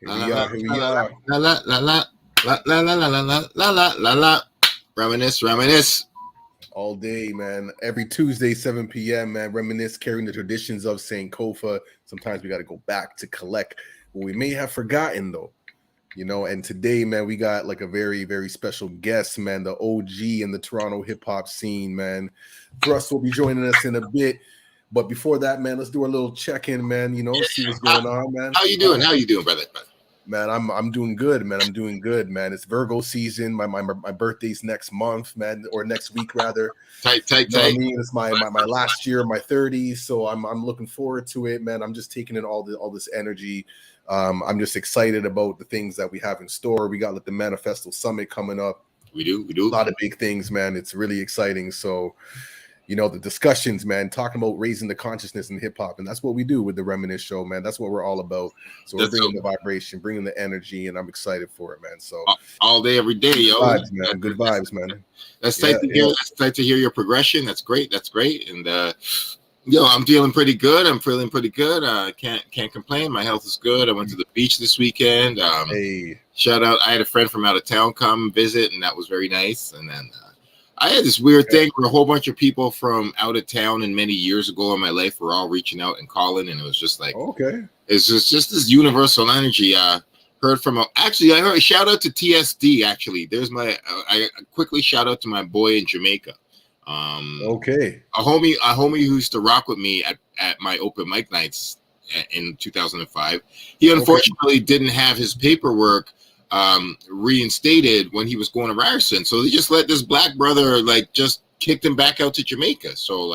Here we are. Here we are. La la la la la la la la la la la la la. Reminisce. All day, man. Every Tuesday, 7 p.m., man. Reminisce, carrying the traditions of St. Kofa. Sometimes we got to go back to collect what we may have forgotten, though. You know, and today, man, we got like a very, very special guest, man. The OG in the Toronto hip hop scene, man. Thrust will be joining us in a bit. But before that, man, let's do a little check-in, man. You know, see what's going on, man. How you doing? How you doing, brother? Man, I'm doing good, man. I'm doing good, man. It's Virgo season. My birthday's next month, man, or next week rather. Tight. You know what I mean? It's my last year, my 30s, so I'm looking forward to it, man. I'm just taking in all this energy. I'm just excited about the things that we have in store. We got like the Manifesto Summit coming up. We do. A lot of big things, man. It's really exciting. So, you know, the discussions, man, talking about raising the consciousness in hip hop. And that's what we do with the Reminisce Show, man. That's what we're all about. So we're bringing the vibration, bringing the energy, and I'm excited for it, man. So all day, every day, yo. Vibes, man. Good vibes, man. That's tight to hear. That's tight to hear your progression. That's great. And yo, I'm feeling pretty good. Can't complain. My health is good. I went to the beach this weekend. Hey. Shout out. I had a friend from out of town come visit, and that was very nice. And then I had this weird thing where a whole bunch of people from out of town and many years ago in my life were all reaching out and calling, and it was just like, it's just this universal energy. Heard from I heard a shout out to TSD. Actually, there's I quickly shout out to my boy in Jamaica. A homie who used to rock with me at my open mic nights in 2005. He unfortunately didn't have his paperwork reinstated when he was going to Ryerson, so they just let this black brother just kicked him back out to Jamaica. So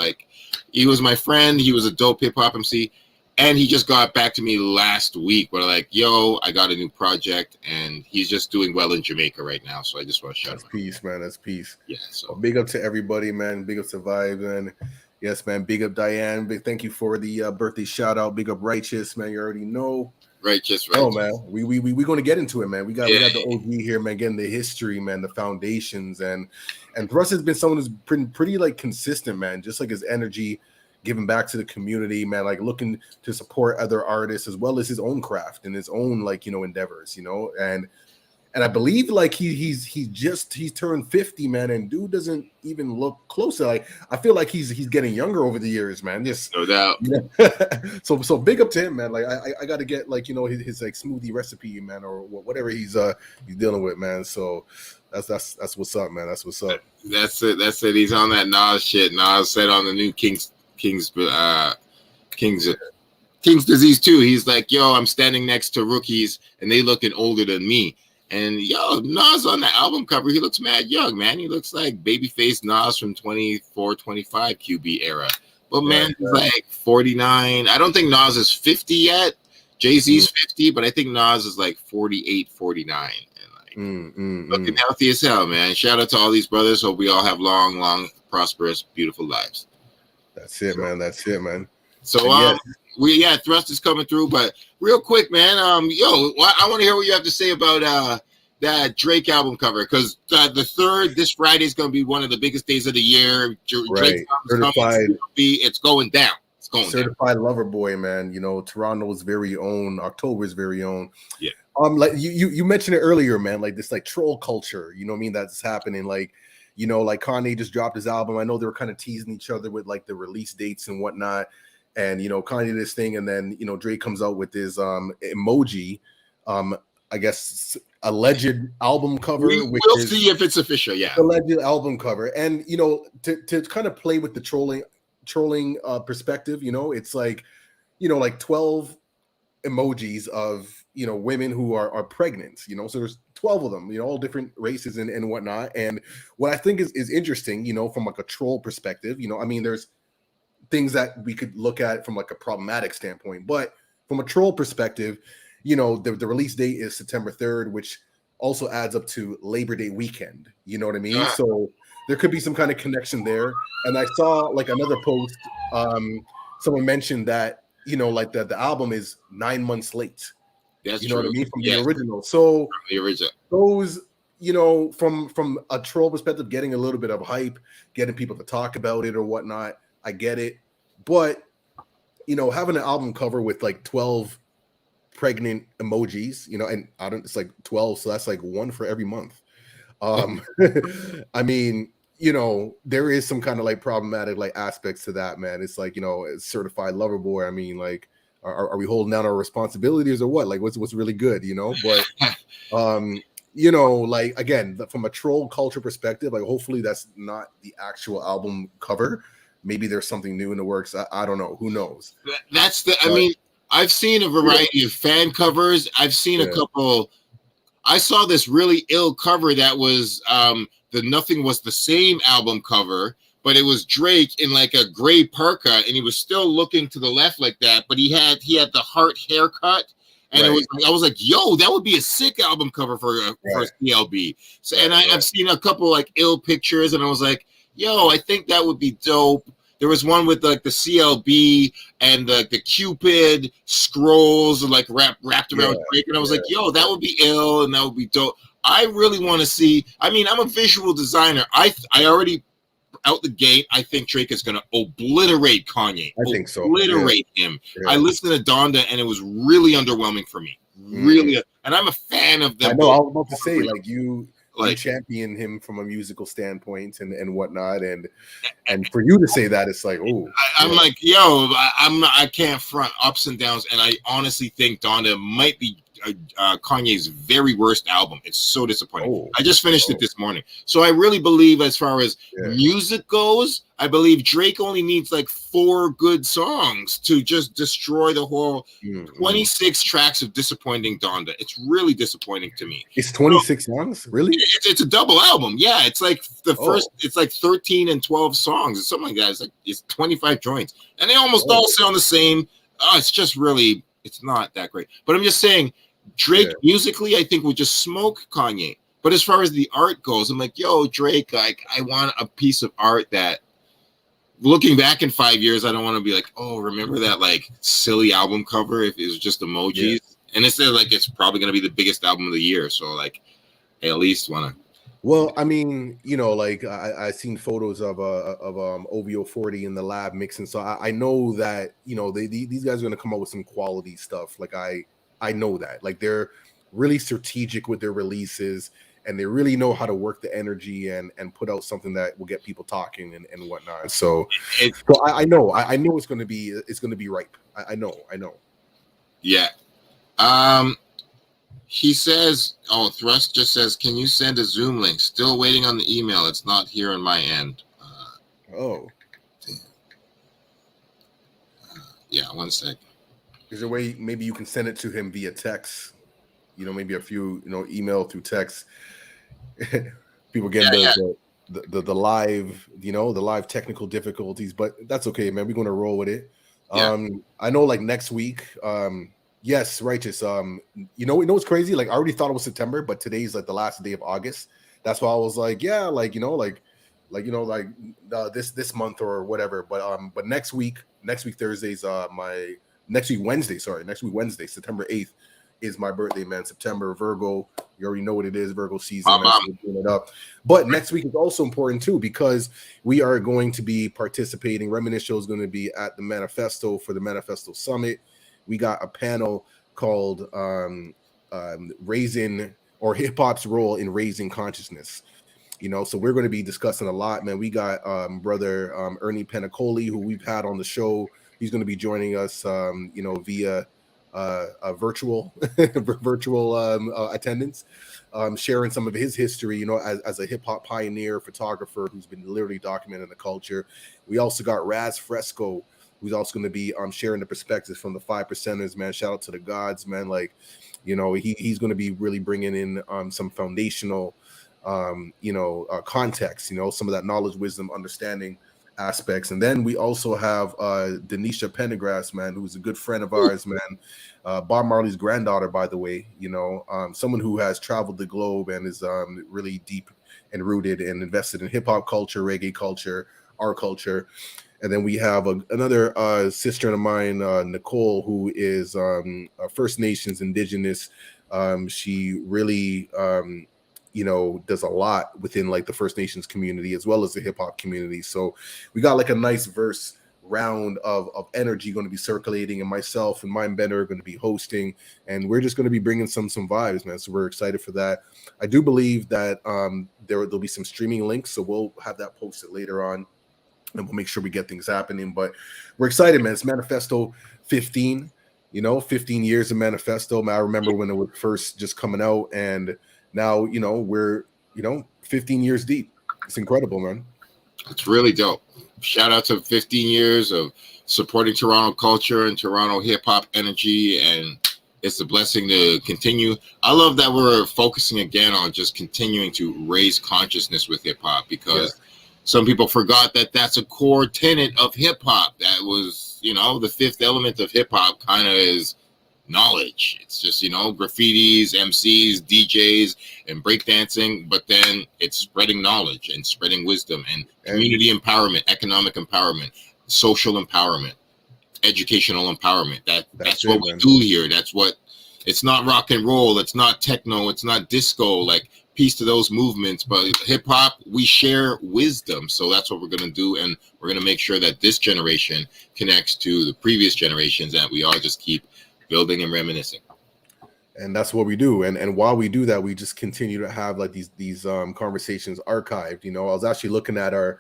he was my friend, he was a dope hip-hop MC, and he just got back to me last week where yo, I got a new project, and he's just doing well in Jamaica right now. So I just want to shout out. That's peace, man. That's peace. Yeah, so big up to everybody, man. Big up to Vibe, and yes, man, big up Diane. Big thank you for the birthday shout out. Big up Righteous, man. You already know. Righteous. Oh man, we going to get into it, man. We got the OG here, man. Getting the history, man, the foundations, and Thrust has been someone who's been pretty consistent, man. Just his energy, giving back to the community, man. Looking to support other artists as well as his own craft and his own endeavors, and I believe he's turned 50, man, and dude doesn't even look closer. I feel like he's getting younger over the years, man. Just no doubt. So big up to him, man. I got to get his smoothie recipe, man, or whatever he's dealing with, man. So that's what's up, man. That's what's up. That's it. He's on that Nas shit. Nas said on the new King's disease too. He's like, yo, I'm standing next to rookies and they looking older than me. And yo, Nas on the album cover, he looks mad young, man. He looks like babyface Nas from 24, 25 QB era. But man, he's 49. I don't think Nas is 50 yet. Jay-Z's 50, but I think Nas is 48, 49. And looking healthy as hell, man. Shout out to all these brothers. Hope we all have long, prosperous, beautiful lives. That's it, man. That's it, man. So Thrust is coming through, but real quick, man. I want to hear what you have to say about that Drake album cover, because this Friday is going to be one of the biggest days of the year. Right, certified. It's going down. It's going certified lover boy, man. Toronto's very own, October's very own. Yeah. You mentioned it earlier, man. This troll culture. You know what I mean? That's happening. Kanye just dropped his album. I know they were kind of teasing each other with the release dates and whatnot. And Kanye did this thing, and then Drake comes out with his emoji, I guess alleged album cover. We'll see if it's official. Yeah, alleged album cover, and to kind of play with the trolling perspective. It's 12 emojis of women who are pregnant. So there's 12 of them. All different races and whatnot. And what I think is interesting, from a troll perspective. There's things that we could look at from a problematic standpoint, but from a troll perspective, the release date is September 3rd, which also adds up to Labor Day weekend. You know what I mean? Yeah. So there could be some kind of connection there. And I saw another post. Someone mentioned that the album is 9 months late. That's you know true. What I mean, from the original. So the original. Those from a troll perspective, getting a little bit of hype, getting people to talk about it or whatnot. I get it, but having an album cover with 12 pregnant emojis, you know, and I don't, it's like 12, so that's like one for every month. I mean, you know, there is some kind of like problematic like aspects to that, man. It's like, you know, certified lover boy. I mean, like, are we holding down our responsibilities or what? Like, what's really good, you know? But you know, like again, from a troll culture perspective, like hopefully that's not the actual album cover. Maybe there's something new in the works. I don't know. Who knows? That's the. I mean, I've seen a variety of fan covers. I've seen a couple. I saw this really ill cover that was the Nothing Was the Same album cover, but it was Drake in like a gray parka, and he was still looking to the left like that, but he had the heart haircut. And it was like, I was like, yo, that would be a sick album cover for CLB. So, and I've seen a couple like ill pictures, and I was like, yo, I think that would be dope. There was one with like the CLB and the Cupid scrolls like wrapped around Drake, and I was like, yo, that would be ill, and that would be dope. I really want to see. I mean, I'm a visual designer. I already out the gate, I think Drake is going to obliterate Kanye. I think so. Obliterate him. Yeah. I listened to Donda, and it was really underwhelming for me. Really, and I'm a fan of them. I know. I was about to say, like you champion him from a musical standpoint and whatnot, and for you to say that, it's like, oh, I'm like, yo, I can't front ups and downs, and I honestly think Donda might be Kanye's very worst album. It's so disappointing. I just finished it this morning. So I really believe, as far as music goes, I believe Drake only needs like 4 good songs to just destroy the whole 26 tracks of disappointing Donda. It's really disappointing to me. It's 26 songs? Really? It's a double album. Yeah, it's like the first, it's like 13 and 12 songs. It's something like that. It's 25 joints. And they almost all sound the same. It's just really, it's not that great. But I'm just saying, Drake musically, I think, would just smoke Kanye. But as far as the art goes, I'm like, yo, Drake, like, I want a piece of art that, looking back in 5 years, I don't want to be like, oh, remember that like silly album cover if it was just emojis? Yeah. And it's like it's probably going to be the biggest album of the year. So like, I at least want to. Well, I mean, you know, like I seen photos of OVO 40 in the lab mixing, so I know that, you know, these guys are going to come up with some quality stuff. Like I know that, like, they're really strategic with their releases, and they really know how to work the energy and put out something that will get people talking and whatnot. So I know it's going to be ripe. I know. Yeah. He says, Thrust just says, can you send a Zoom link? Still waiting on the email. It's not here on my end. Yeah, 1 sec. Is there a way maybe you can send it to him via text? You know, maybe a few, you know, email through text. People get the live, you know, the live technical difficulties, but that's okay, man. We're going to roll with it. I know, like, next week, yes, Righteous. You know what's crazy? Like, I already thought it was September, but today's like the last day of August. That's why I was like, yeah, like, you know, this month or whatever. But next week Thursday's next week Wednesday, September 8th is my birthday, man. September, Virgo. You already know what it is, Virgo season. Doing it up. But next week is also important too, because we are going to be participating. Reminisce Show is going to be at the Manifesto for the Manifesto Summit. We got a panel called Raising, or Hip Hop's Role in Raising Consciousness. You know, so we're going to be discussing a lot, man. We got brother Ernie Penacoli, who we've had on the show. He's going to be joining us, you know, via a virtual attendance, sharing some of his history, you know, as a hip hop pioneer, photographer who's been literally documenting the culture. We also got Raz Fresco, who's also going to be sharing the perspectives from the 5%ers, man. Shout out to the gods, man. Like, you know, he's going to be really bringing in some foundational, context, you know, some of that knowledge, wisdom, understanding aspects. And then we also have Denisha Pendergrass, man, who's a good friend of ours, man. Bob Marley's granddaughter, by the way, you know, someone who has traveled the globe and is really deep and rooted and invested in hip hop culture, reggae culture, our culture. And then we have another sister of mine, Nicole, who is First Nations Indigenous. She really, does a lot within like the First Nations community as well as the hip hop community. So we got like a nice verse round of energy going to be circulating, and myself and Mind Bender are going to be hosting, and we're just going to be bringing some vibes, man. So we're excited for that. I do believe that there'll be some streaming links, so we'll have that posted later on, and we'll make sure we get things happening. But we're excited, man. It's Manifesto 15. 15 years of Manifesto. Man, I remember when it was first just coming out, and now we're 15 years deep. It's incredible, man. It's really dope. Shout out to 15 years of supporting Toronto culture and Toronto hip hop energy, and it's a blessing to continue. I love that we're focusing again on just continuing to raise consciousness with hip hop, because some people forgot that that's a core tenet of hip hop. That was, the fifth element of hip hop kind of is knowledge. It's just, graffitis, MCs, DJs, and breakdancing, but then it's spreading knowledge and spreading wisdom and community empowerment, economic empowerment, social empowerment, educational empowerment. That's what we do here. It's not rock and roll, it's not techno, it's not disco, like peace to those movements, but hip hop, we share wisdom. So that's what we're going to do, and we're going to make sure that this generation connects to the previous generations, that we all just keep building and reminiscing. And that's what we do. And while we do that, we just continue to have like these conversations archived. I was actually looking at our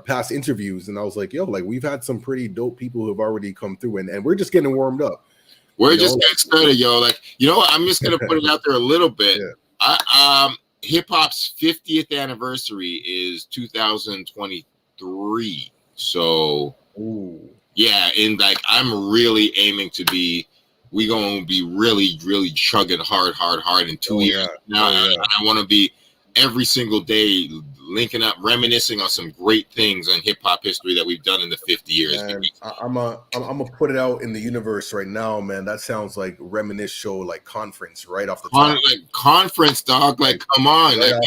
past interviews, and I was like, we've had some pretty dope people who have already come through, and we're just getting warmed up. We're just getting started, yo. Like, I'm just gonna put it out there a little bit. Hip hop's 50th anniversary is 2023. So yeah, and like I'm really aiming to be. We're going to be really, really chugging hard in 2 years. Now, I want to be every single day linking up, reminiscing on some great things on hip hop history that we've done in the 50 years. I'm gonna put it out in the universe right now, man. That sounds like Reminisce Show, like conference right off the top. Like conference, dog. Like, come on. Right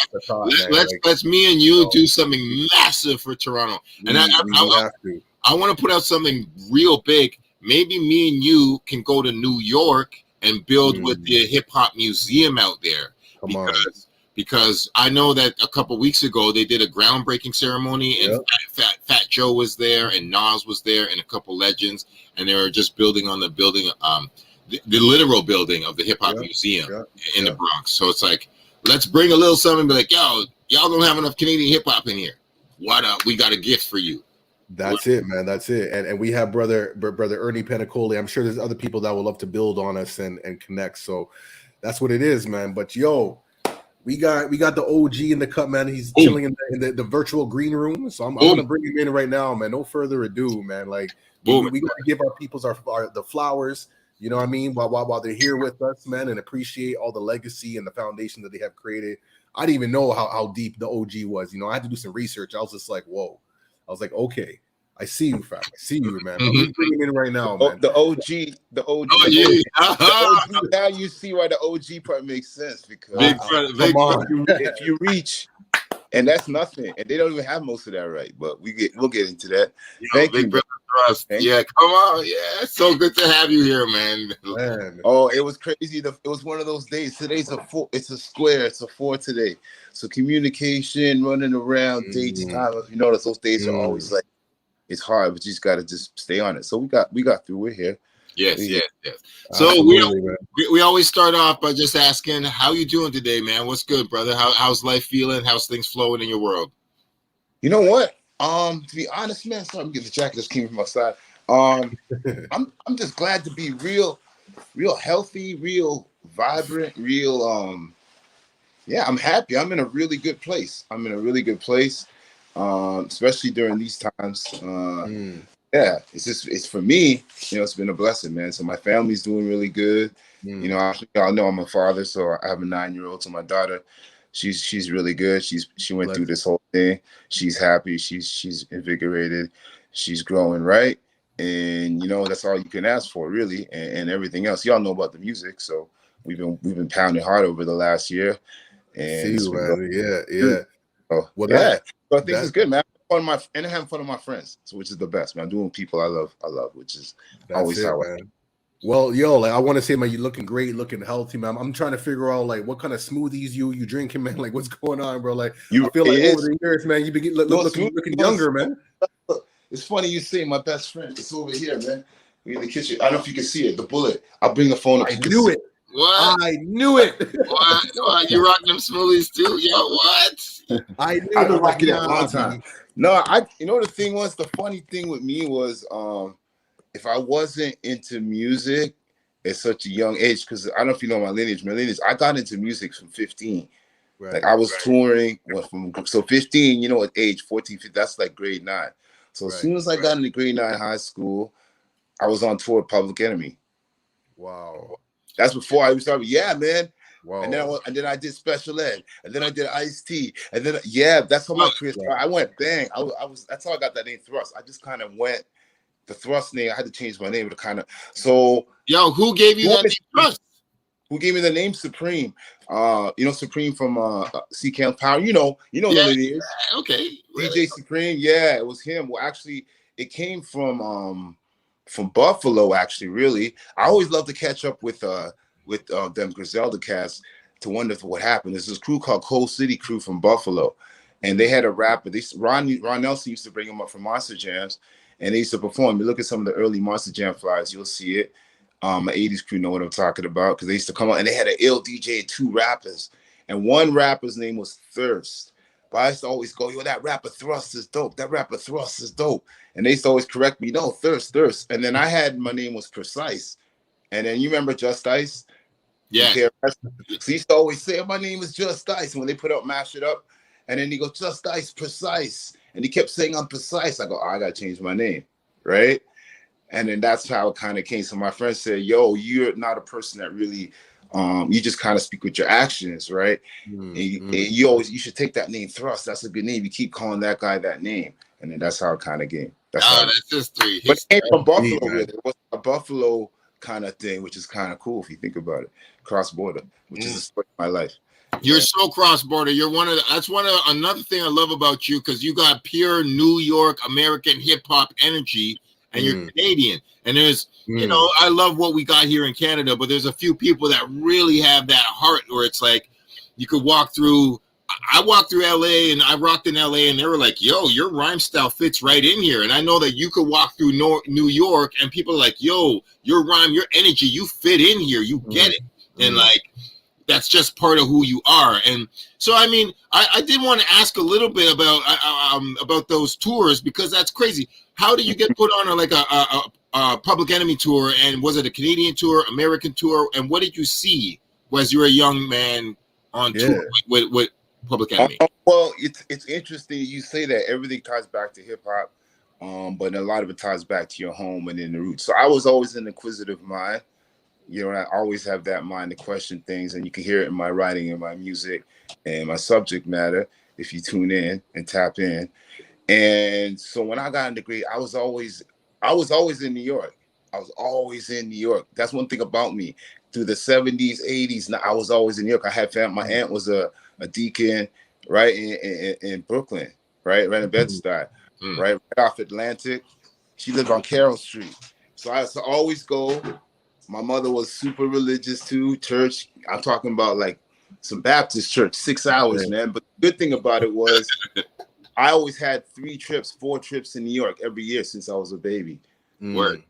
let's me and you do something massive for Toronto. And I want to put out something real big. Maybe me and you can go to New York and build with the hip hop museum out there. Because I know that a couple weeks ago they did a groundbreaking ceremony, and Fat Joe was there, and Nas was there, and a couple legends, and they were just building on the building, the literal building of the hip hop museum in the Bronx. So it's like, let's bring a little something, be like, y'all don't have enough Canadian hip hop in here. What up? We got a gift for you. That's it, man. That's it. And we have brother Ernie Penacoli. I'm sure there's other people that would love to build on us and connect. So that's what it is, man. But we got the OG in the cut, man. He's chilling in the virtual green room. So I'm gonna bring him in right now, man. No further ado, man. Like we gotta give our peoples the flowers. You know what I mean? While they're here with us, man, and appreciate all the legacy and the foundation that they have created. I didn't even know how deep the OG was. I had to do some research. I was just like, whoa. I was like, okay, I see you, fam. I see you, man. I'm bringing him in right now, man. The OG. Oh, yeah. The OG, now you see why the OG part makes sense, because if you reach, and that's nothing, and they don't even have most of that right, but we'll get into that. Thank you, brother. Trust. Yeah, come on. Yeah, it's so good to have you here, man. Oh, it was crazy. It was one of those days. Today's it's a square. It's a 4 today. So communication, running around, dates, time. You notice those days are always like, it's hard, but you just gotta just stay on it. So we got through. We're here. Yes. So we always start off by just asking, how you doing today, man? What's good, brother? How's life feeling? How's things flowing in your world? You know what? To be honest, man, sorry, I'm getting the jacket just came from my side. I'm just glad to be real healthy, real vibrant, real I'm happy. I'm in a really good place. Especially during these times. It's for me, it's been a blessing, man. So my family's doing really good. Y'all know I'm a father, so I have a 9-year-old. So my daughter, she's really good. She went through this whole thing. She's happy. She's invigorated. She's growing, right? And that's all you can ask for, really. And everything else, y'all know about the music. So we've been pounding hard over the last year. And So I think it's good, man. I'm having fun with my friends, which is the best, man. I'm doing people I love, which is always how I. Well, I want to say, man, you're looking great, looking healthy, man. I'm trying to figure out like what kind of smoothies you drinking, man. Like what's going on, bro? Like I feel like over the years, man, you've been looking younger, man. It's funny you say my best friend. It's over here, man. We in the kitchen. I don't know if you can see it. The bullet. I'll bring the phone up. I knew it. What? I knew it. What? You rocking them smoothies too? Yo, what? I knew I've been it. rocking it a long time. No, the thing was, the funny thing with me was, if I wasn't into music at such a young age, because I don't know if you know my lineage. My lineage, I got into music from 15. Right. Like I was touring so 15, at age 14, 15, that's like grade 9. So as soon as I got into grade 9 high school, I was on tour with Public Enemy. Wow. That's before I started. Yeah, man. Wow. And then I did Special Ed, and then I did Ice-T, and then that's how my career started. I went bang. I was that's how I got that name Thrust. I just kind of went the Thrust name. I had to change my name to kind of Yo, who gave you that name Thrust? Who gave me the name Supreme? Supreme from C Camp Power. You know who it is. Okay. DJ Supreme. Yeah, it was him. Well, actually, it came from Buffalo. Actually, really, I always love to catch up with them Griselda cast to wonder what happened. There's this crew called Cold City Crew from Buffalo, and they had a rapper. Ron Nelson used to bring them up from Monster Jams, and they used to perform. You look at some of the early Monster Jam flyers, you'll see it. My 80s crew know what I'm talking about because they used to come out and they had an ill DJ, 2 rappers, and one rapper's name was Thirst. But I used to always go, yo, that rapper Thrust is dope. That rapper Thrust is dope. And they used to always correct me, no, Thirst. And then my name was Precise. And then you remember Just Ice? Yeah. So he used to always say, my name is Just Ice. And when they put out Mash It Up, and then he goes, Just Ice, Precise. And he kept saying, I'm precise. I go, I got to change my name, right? And then that's how it kind of came. So my friend said, yo, you're not a person that really, you just kind of speak with your actions, right? And you should take that name Thrust. That's a good name. You keep calling that guy that name. And then that's how it kind of came. That's history. But it came from Buffalo, really. It was a Buffalo kind of thing, which is kind of cool if you think about it. Cross-border, which is a story of my life. You're so cross-border. You're another thing I love about you, because you got pure New York American hip-hop energy. And you're Canadian, and there's, I love what we got here in Canada, but there's a few people that really have that heart where it's like, you could walk through. I walked through LA and I rocked in LA, and they were like, yo, your rhyme style fits right in here. And I know that you could walk through New York and people are like, yo, your rhyme, your energy, you fit in here, you get it. And like, that's just part of who you are. And so, I mean, I did want to ask a little bit about those tours, because that's crazy. How did you get put on a Public Enemy tour? And was it a Canadian tour, American tour? And what did you see as you were a young man on tour with Public Enemy? Well, it's interesting you say that. Everything ties back to hip hop, but a lot of it ties back to your home and in the roots. So I was always an inquisitive mind. And I always have that mind to question things, and you can hear it in my writing and my music and my subject matter if you tune in and tap in. And so when I got into grade, I was always in New York. I was always in New York. That's one thing about me. Through the 70s, 80s, I was always in New York. I had my aunt was a deacon, right, in Brooklyn, right in Bed-Stuy, right off Atlantic. She lived on Carroll Street. So I used to always go. My mother was super religious too, church. I'm talking about like some Baptist church, 6 hours, man. But the good thing about it was I always had 4 trips in New York every year since I was a baby. Word.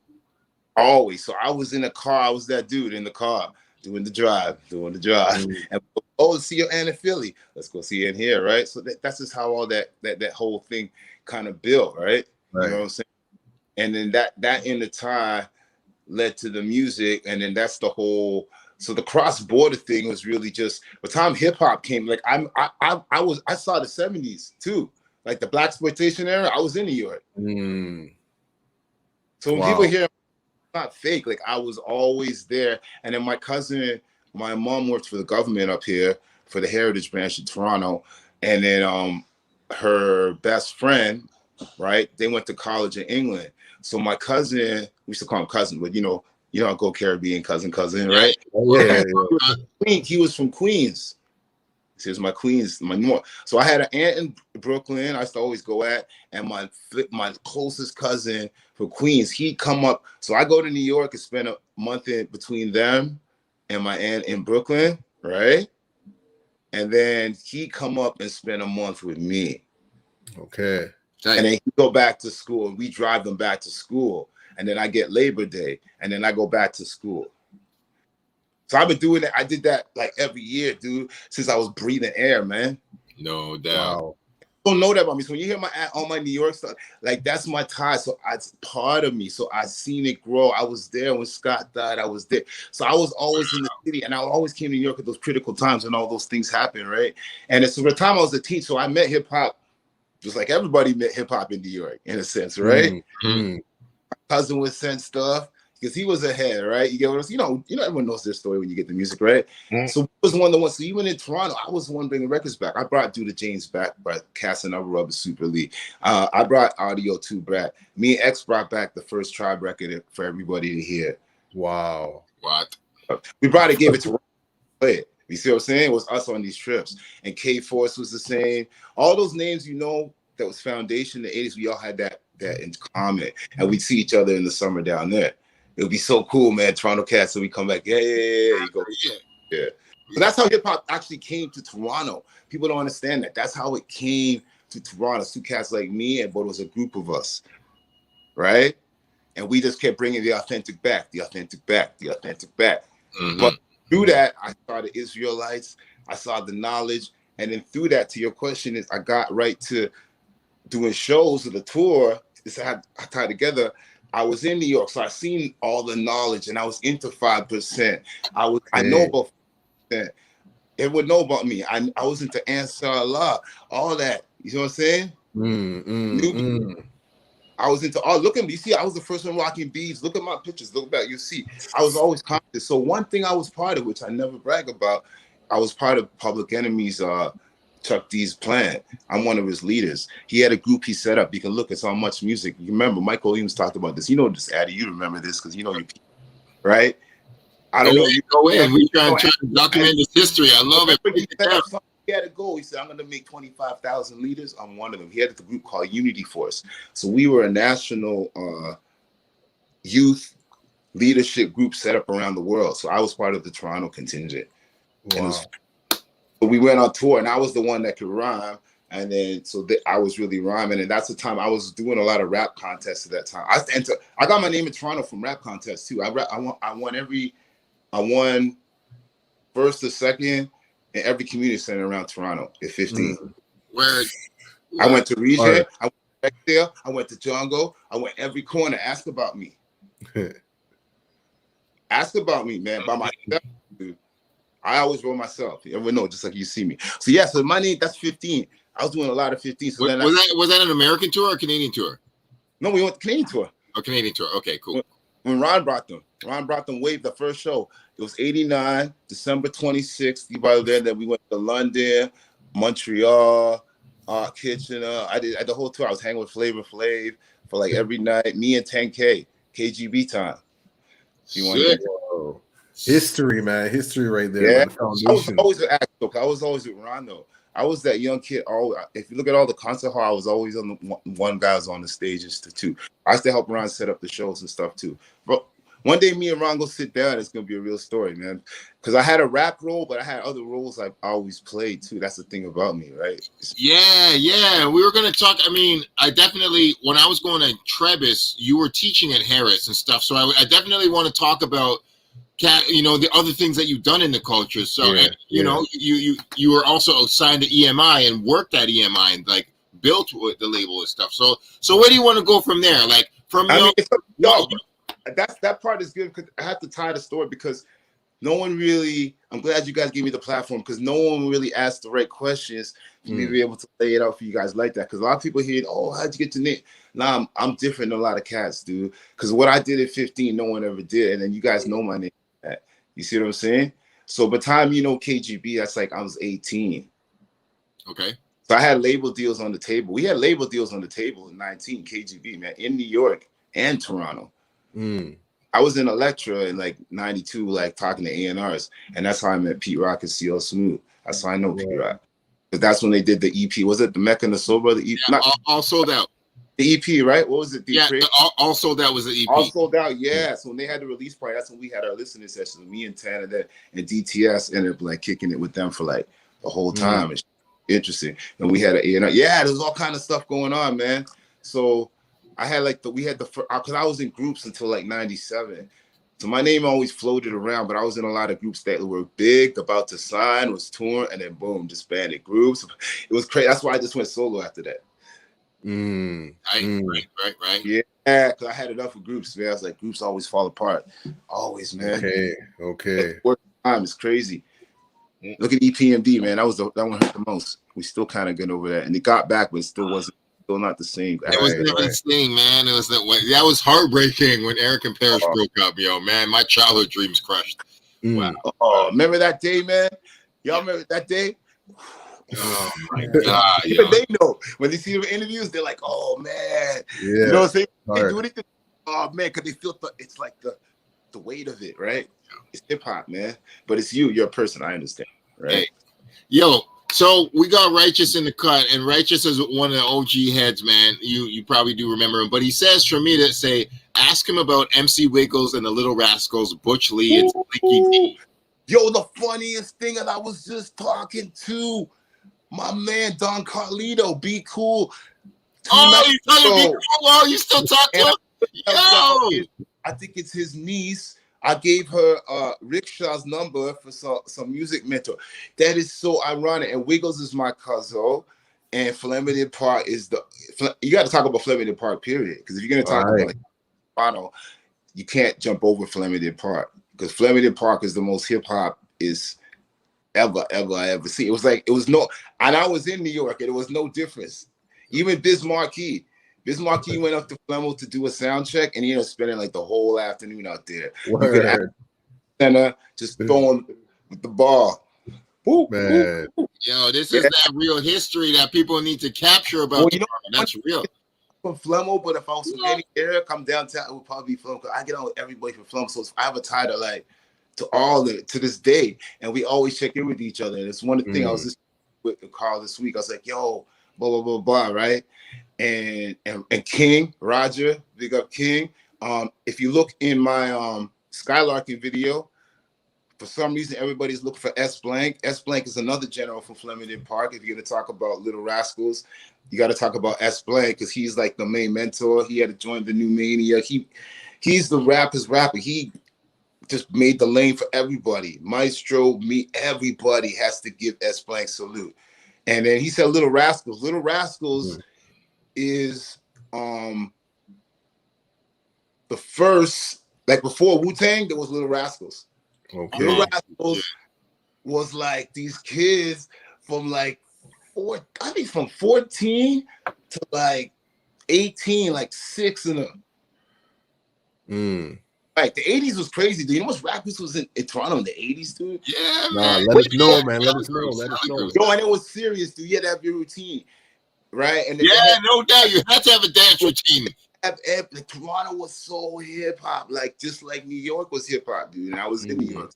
Always. So I was in the car. I was that dude in the car doing the drive. And see your aunt in Philly. Let's go see her in here, right? So that's just how all that whole thing kind of built, right? You know what I'm saying? And then that in the tie led to the music, and then that's the whole. So the cross-border thing was really just by the time hip hop came. Like I saw the 70s too, like the blaxploitation era. I was in New York. So when people hear it's not fake, like I was always there. And then my mom worked for the government up here for the Heritage Branch in Toronto, and then her best friend, right? They went to college in England. So my cousin, we used to call him cousin, but you know, go Caribbean cousin, right? He was from Queens. He was my Queens, my North. So I had an aunt in Brooklyn I used to always go at, and my closest cousin from Queens, he'd come up. So I go to New York and spend a month in between them and my aunt in Brooklyn, right? And then he'd come up and spend a month with me. Okay. And then he go back to school, and we drive them back to school. And then I get Labor Day, and then I go back to school. So I've been doing that. I did that like every year, dude, since I was breathing air, man. No doubt. Wow. Don't know that about me. So when you hear all my New York stuff, like that's my tie. So it's part of me. So I seen it grow. I was there when Scott died. I was there. So I was always in the city, and I always came to New York at those critical times when all those things happen, right? And it's the time I was a teen, so I met hip hop just like everybody met hip hop in New York, in a sense, right? Mm-hmm. My cousin would send stuff because he was ahead, right? You get what I'm saying? You know, everyone knows their story when you get the music, right? Mm-hmm. So I was one of the ones. So even in Toronto, I was the one bringing records back. I brought Do the James back by Casanova Rubber Super League. I brought Audio 2 back. Me and X brought back the first Tribe record for everybody to hear. Wow. What? We brought it, gave it to play it. You see what I'm saying? It was us on these trips. And K-Force was the same. All those names, you know, that was foundation in the 80s, we all had that in common. And we'd see each other in the summer down there. It would be so cool, man. Toronto cats, so we come back, yeah. You go, yeah. So that's how hip-hop actually came to Toronto. People don't understand that. That's how it came to Toronto. Two cats like me, but it was a group of us, right? And we just kept bringing the authentic back, the authentic back, the authentic back. Mm-hmm. But through that, I saw the Israelites, I saw the knowledge, and then through that, to your question, is I got right to doing shows of the tour. I tied together. I was in New York, so I seen all the knowledge, and I was into 5%. I know about 5%. It would know about me. I was into Answer Allah, all that. You know what I'm saying? I was into look at me. You see, I was the first one rocking beads. Look at my pictures. Look back. You see, I was always conscious. So one thing I was part of, which I never brag about, I was part of Public Enemy's Chuck D's plan. I'm one of his leaders. He had a group he set up. You can look. It's on Much Music. You remember Michael Williams talked about this. You know this, Addy. You remember this because you know you, right? I don't know. You go in. We trying to document this history. I love it. He had a goal. He said, I'm going to make 25,000 leaders. I'm one of them. He had a group called Unity Force. So we were a national youth leadership group set up around the world. So I was part of the Toronto contingent. Wow. So we went on tour, and I was the one that could rhyme. And then I was really rhyming. And that's the time I was doing a lot of rap contests at that time. I got my name in Toronto from rap contests too. I won first or second in every community center around Toronto at 15. Where I went to Regent, I went to Rexdale, I went to Django, I went every corner. Ask about me. Ask about me, man. By myself, dude. I always wrote myself. You ever know, just like you see me. So yeah, so my name, that's 15. I was doing a lot of 15. So was that an American tour or Canadian tour? No, we went to Canadian tour. Oh, Canadian tour. Okay, cool. When Ron brought them waved the first show. It was 89, December 26th. You probably there. Then we went to London, Montreal, Kitchener. I did the whole tour. I was hanging with Flavor Flav for like every night. Me and 10K, KGB time. History, man. History right there. Yeah. I was always with Axel. I was always with Ron though. I was that young kid. If you look at all the concert hall, I was always on the one guy was on the stages too. I used to help Ron set up the shows and stuff too. But one day, me and Ron go sit down. It's gonna be a real story, man. Because I had a rap role, but I had other roles I always played too. That's the thing about me, right? Yeah. We were gonna talk. I mean, I definitely when I was going to Trebas, you were teaching at Harris and stuff. So I definitely want to talk about. The other things that you've done in the culture. So, you know, you were also signed to EMI and worked at EMI and like built with the label and stuff. So where do you want to go from there? Like that part is good because I have to tie the story because no one really. I'm glad you guys gave me the platform because no one really asked the right questions for me to be able to lay it out for you guys like that. Because a lot of people hear, "Oh, how'd you get to name?" Nah, I'm different than a lot of cats, dude. Because what I did at 15, no one ever did, and then you guys know my name. You see what I'm saying? So by the time you know KGB, that's like I was 18. Okay. So I had label deals on the table. We had label deals on the table in 19, KGB, man, in New York and Toronto. I was in Elektra in like 92, like talking to A&Rs. And that's how I met Pete Rock and CL Smooth. That's how I know Pete Rock. Because that's when they did the EP. Was it the Mecca and the Soul Brother EP? Yeah, all sold out. The EP, right? What was it? All sold out was the EP. All sold out, yeah. So when they had the release party, that's when we had our listening sessions. Me and Tanner and DTS ended up like kicking it with them for like the whole time. interesting. And we had an A&R. Yeah, there's all kind of stuff going on, man. So I had like because I was in groups until like 97. So my name always floated around, but I was in a lot of groups that were big, about to sign, was touring, and then boom, disbanded groups. It was crazy. That's why I just went solo after that. Right. Yeah, because I had enough of groups, man. I was like, groups always fall apart. Always, man. Okay. Work time is crazy. Look at EPMD, man. That one hurt the most. We still kind of good over that. And it got back, but it still not the same. It was never the same, man. It was that was heartbreaking when Eric and Parrish broke up, yo, man. My childhood dreams crushed. Wow. Oh, remember that day, man? Y'all remember that day? Oh my God. Yo. They know when they see the interviews, they're like, "Oh man, yeah." You know what I'm saying? They do anything. Oh man, because they feel it's like the weight of it, right? It's hip hop, man. But it's you're a person. I understand, right? Hey. Yo, so we got Righteous in the cut, and Righteous is one of the OG heads, man. You probably do remember him, but he says for me to say, ask him about MC Wiggles and the Little Rascals, Butch Lee, and Slicky D. Yo, the funniest thing that I was just talking to my man Don Carlito, Be Cool. Oh, you talking Be Cool? Oh, you still talk to him? Yo! I think it's his niece. I gave her Rickshaw's number for some music mentor. That is so ironic. And Wiggles is my cousin, and Flemington Park is you got to talk about Flemington Park, period. Because if you're gonna talk about like Toronto, you can't jump over Flemington Park, because Flemington Park is the most hip hop is ever I ever see. It was no, and I was in New York, and it was no difference. Even Biz Markie went up to Flemo to do a sound check, and he ended up spending like the whole afternoon out there. Center, just throwing with the ball. Woo, man. Woo. Yo, this is that real history that people need to capture about. Well, you know, that's real. From Flemo, but if I was from any area, come downtown, it would probably be Flemo, because I get on with everybody from Flemo. So I have a title like to this day, and we always check in with each other. And it's one of the things I was just with Carl this week. I was like, yo, blah blah blah blah, right? And King Roger, big up King. If you look in my Skylarking video, for some reason everybody's looking for S Blank. S Blank is another general from Flemington Park. If you're gonna talk about Little Rascals, you got to talk about S Blank, because he's like the main mentor. He had to join the New Mania. He's the rapper's rapper. He just made the lane for everybody. Maestro, me, everybody has to give S Blank salute. And then he said Little Rascals. Little Rascals is the first, like before Wu-Tang, there was Little Rascals. Okay. Little Rascals was like these kids from like from 14 to like 18, like 6 of them. Like the 80s was crazy, dude. You know how much rap music was in Toronto in the 80s, dude? Yeah, man. Let us know, man. Let us know. Yo, and it was serious, dude. You had to have your routine, right? And no doubt. You had to have a dance routine. Toronto was so hip hop, like just like New York was hip hop, dude. And I was in New York.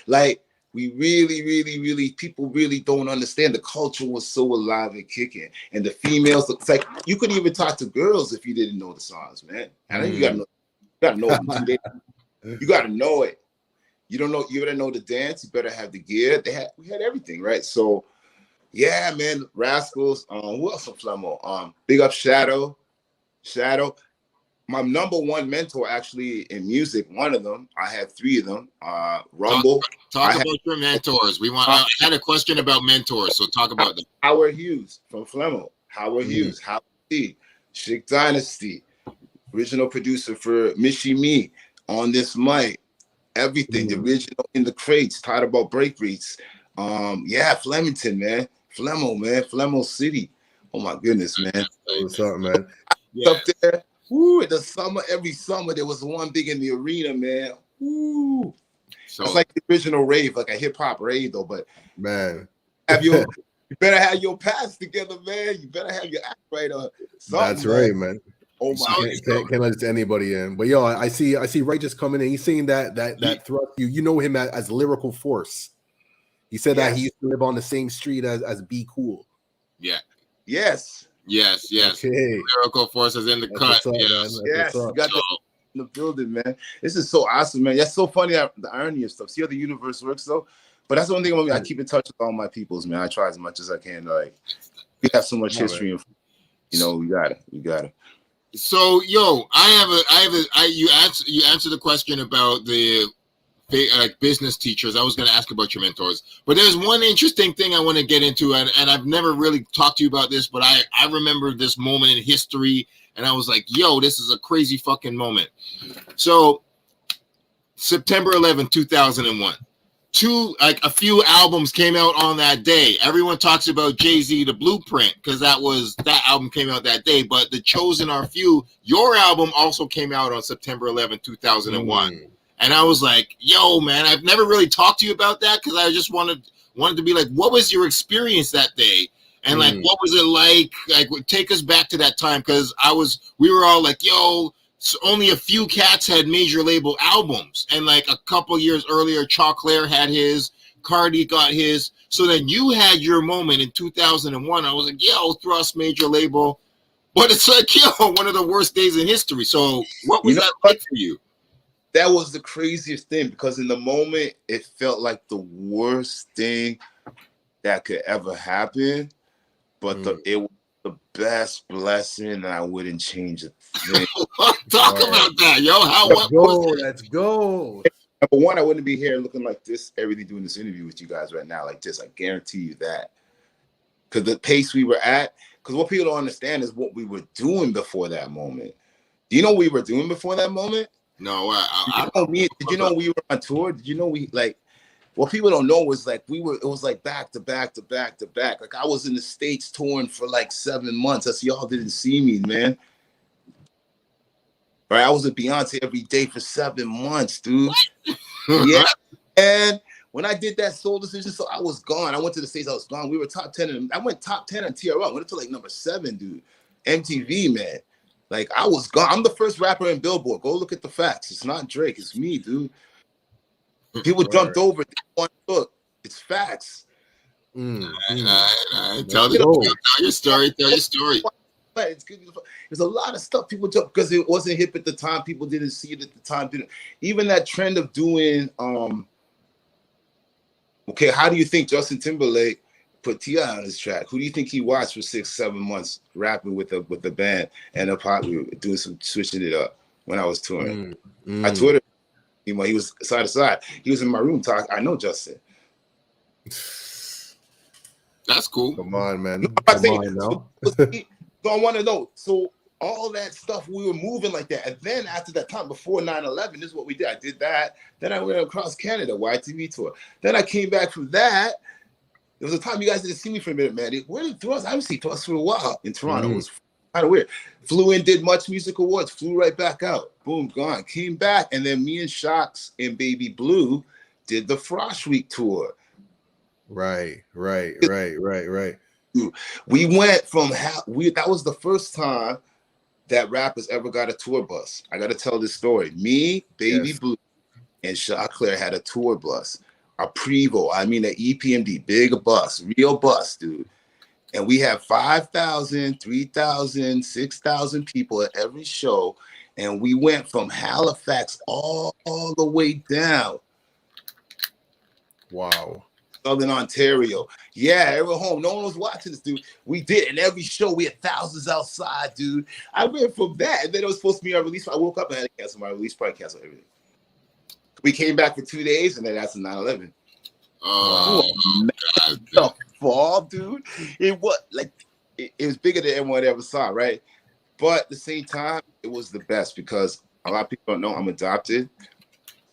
Like we really, people really don't understand. The culture was so alive and kicking. And the females, it's like you couldn't even talk to girls if you didn't know the songs, man. I think you gotta know. You gotta know it. You don't know, you better know the dance, you better have the gear. We had everything, right? So yeah, man, Rascals. Who else from Flemo? Big up Shadow. My number one mentor actually in music, one of them, I had 3 of them. Rumble. Talk about your mentors. I had a question about mentors, so talk about them. Howard Hughes from Flemo. Howard Hughes, Howard T, Chic Dynasty, original producer for Mishi Me, On This Mic, everything, the original In the Crates, Tired About Breakbeats. Flemington, man. Flemo City. Oh my goodness, man. What's up, man? Up there. Woo, in the summer, every summer there was one big in the arena, man. Woo. So it's like the original rave, like a hip hop rave, though. But man, you better have your pads together, man. You better have your act right on. That's right, man. Oh my! Can't let anybody in. But yo, I see Righteous coming in. He's saying that thrust you know him as lyrical force. He said that he used to live on the same street as Be Cool. Yeah. Yes. Okay. Lyrical force is in the cut. Yes. You got that in the building, man. This is so awesome, man. That's so funny, the irony of stuff. See how the universe works, though? But that's the one thing I keep in touch with all my peoples, man. I try as much as I can. Like, we have so much history, and we gotta. So, yo, you answer the question about the business teachers. I was going to ask about your mentors, but there's one interesting thing I want to get into, and I've never really talked to you about this, but I remember this moment in history, and I was like, yo, this is a crazy fucking moment. So, September 11th, 2001. A few albums came out on that day. Everyone talks about Jay-Z, The Blueprint, because that album came out that day. But The Chosen Are Few, your album also came out on September 11th, 2001. And I was like, yo, man, I've never really talked to you about that because I just wanted to be like, what was your experience that day? And like, what was it like? Like, take us back to that time, because we were all like, yo, so only a few cats had major label albums, and like a couple years earlier, Choclair had his, Cardi got his. So then you had your moment in 2001. I was like, yo, Thrust major label, but it's like, yo, one of the worst days in history. So what was that like for you? That was the craziest thing, because in the moment it felt like the worst thing that could ever happen, but it was the best blessing, and I wouldn't change a thing. Talk about that, yo. Let's go. Number one, I wouldn't be here looking like this, everything doing this interview with you guys right now like this. I guarantee you that. Because the pace we were at, because what people don't understand is what we were doing before that moment. Do you know what we were doing before that moment? No, did you know we were on tour? Did you know what people don't know is like it was like back to back to back to back. Like I was in the States touring for like 7 months. That's y'all didn't see me, man. Right, I was with Beyonce every day for 7 months, dude. Yeah. And when I did that Soul Decision, so I was gone. I went to the States, I was gone. We were top 10, and I went top 10 on TRL. Went to like number 7, dude. MTV, man. Like I was gone. I'm the first rapper in Billboard. Go look at the facts. It's not Drake, it's me, dude. People jumped over. Look, it's facts. Tell your story. Tell your story. It's good. There's a lot of stuff people jump because it wasn't hip at the time. People didn't see it at the time. Even that trend of doing. Okay, how do you think Justin Timberlake put T.I. on his track? Who do you think he watched for 6-7 months rapping with the band and a pop doing some switching it up when I was touring? I toured. He was side to side. He was in my room talking. I know Justin. That's cool. Come on, man. So I want to know. So all that stuff, we were moving like that. And then after that time, before 9/11, this is what we did. I did that. Then I went across Canada, YTV tour. Then I came back from that. There was a time you guys didn't see me for a minute, man. Where did Thrust? I haven't seen Thrust for a while in Toronto. It was kind of weird. Flew in, did Much Music Awards, flew right back out. Boom, gone. Came back, and then me and Shocks and Baby Blue did the Frosh Week tour. Right. We went from that was the first time that rappers ever got a tour bus. I got to tell this story. Me, Baby Blue, and Choclair had a tour bus, a Prevo. I mean, an EPMD, big bus, real bus, dude. And we had 5,000, 3,000, 6,000 people at every show. And we went from Halifax all the way down. Wow. Southern Ontario. Yeah, everyone home. No one was watching this, dude. We did. And every show, we had thousands outside, dude. I went from that. And then it was supposed to be our release. I woke up and had to cancel my release, probably cancel everything. We came back for 2 days, and then that's the 9/11. Oh, the fall, dude. It was like it was bigger than everyone ever saw, right? But at the same time, it was the best because a lot of people don't know I'm adopted.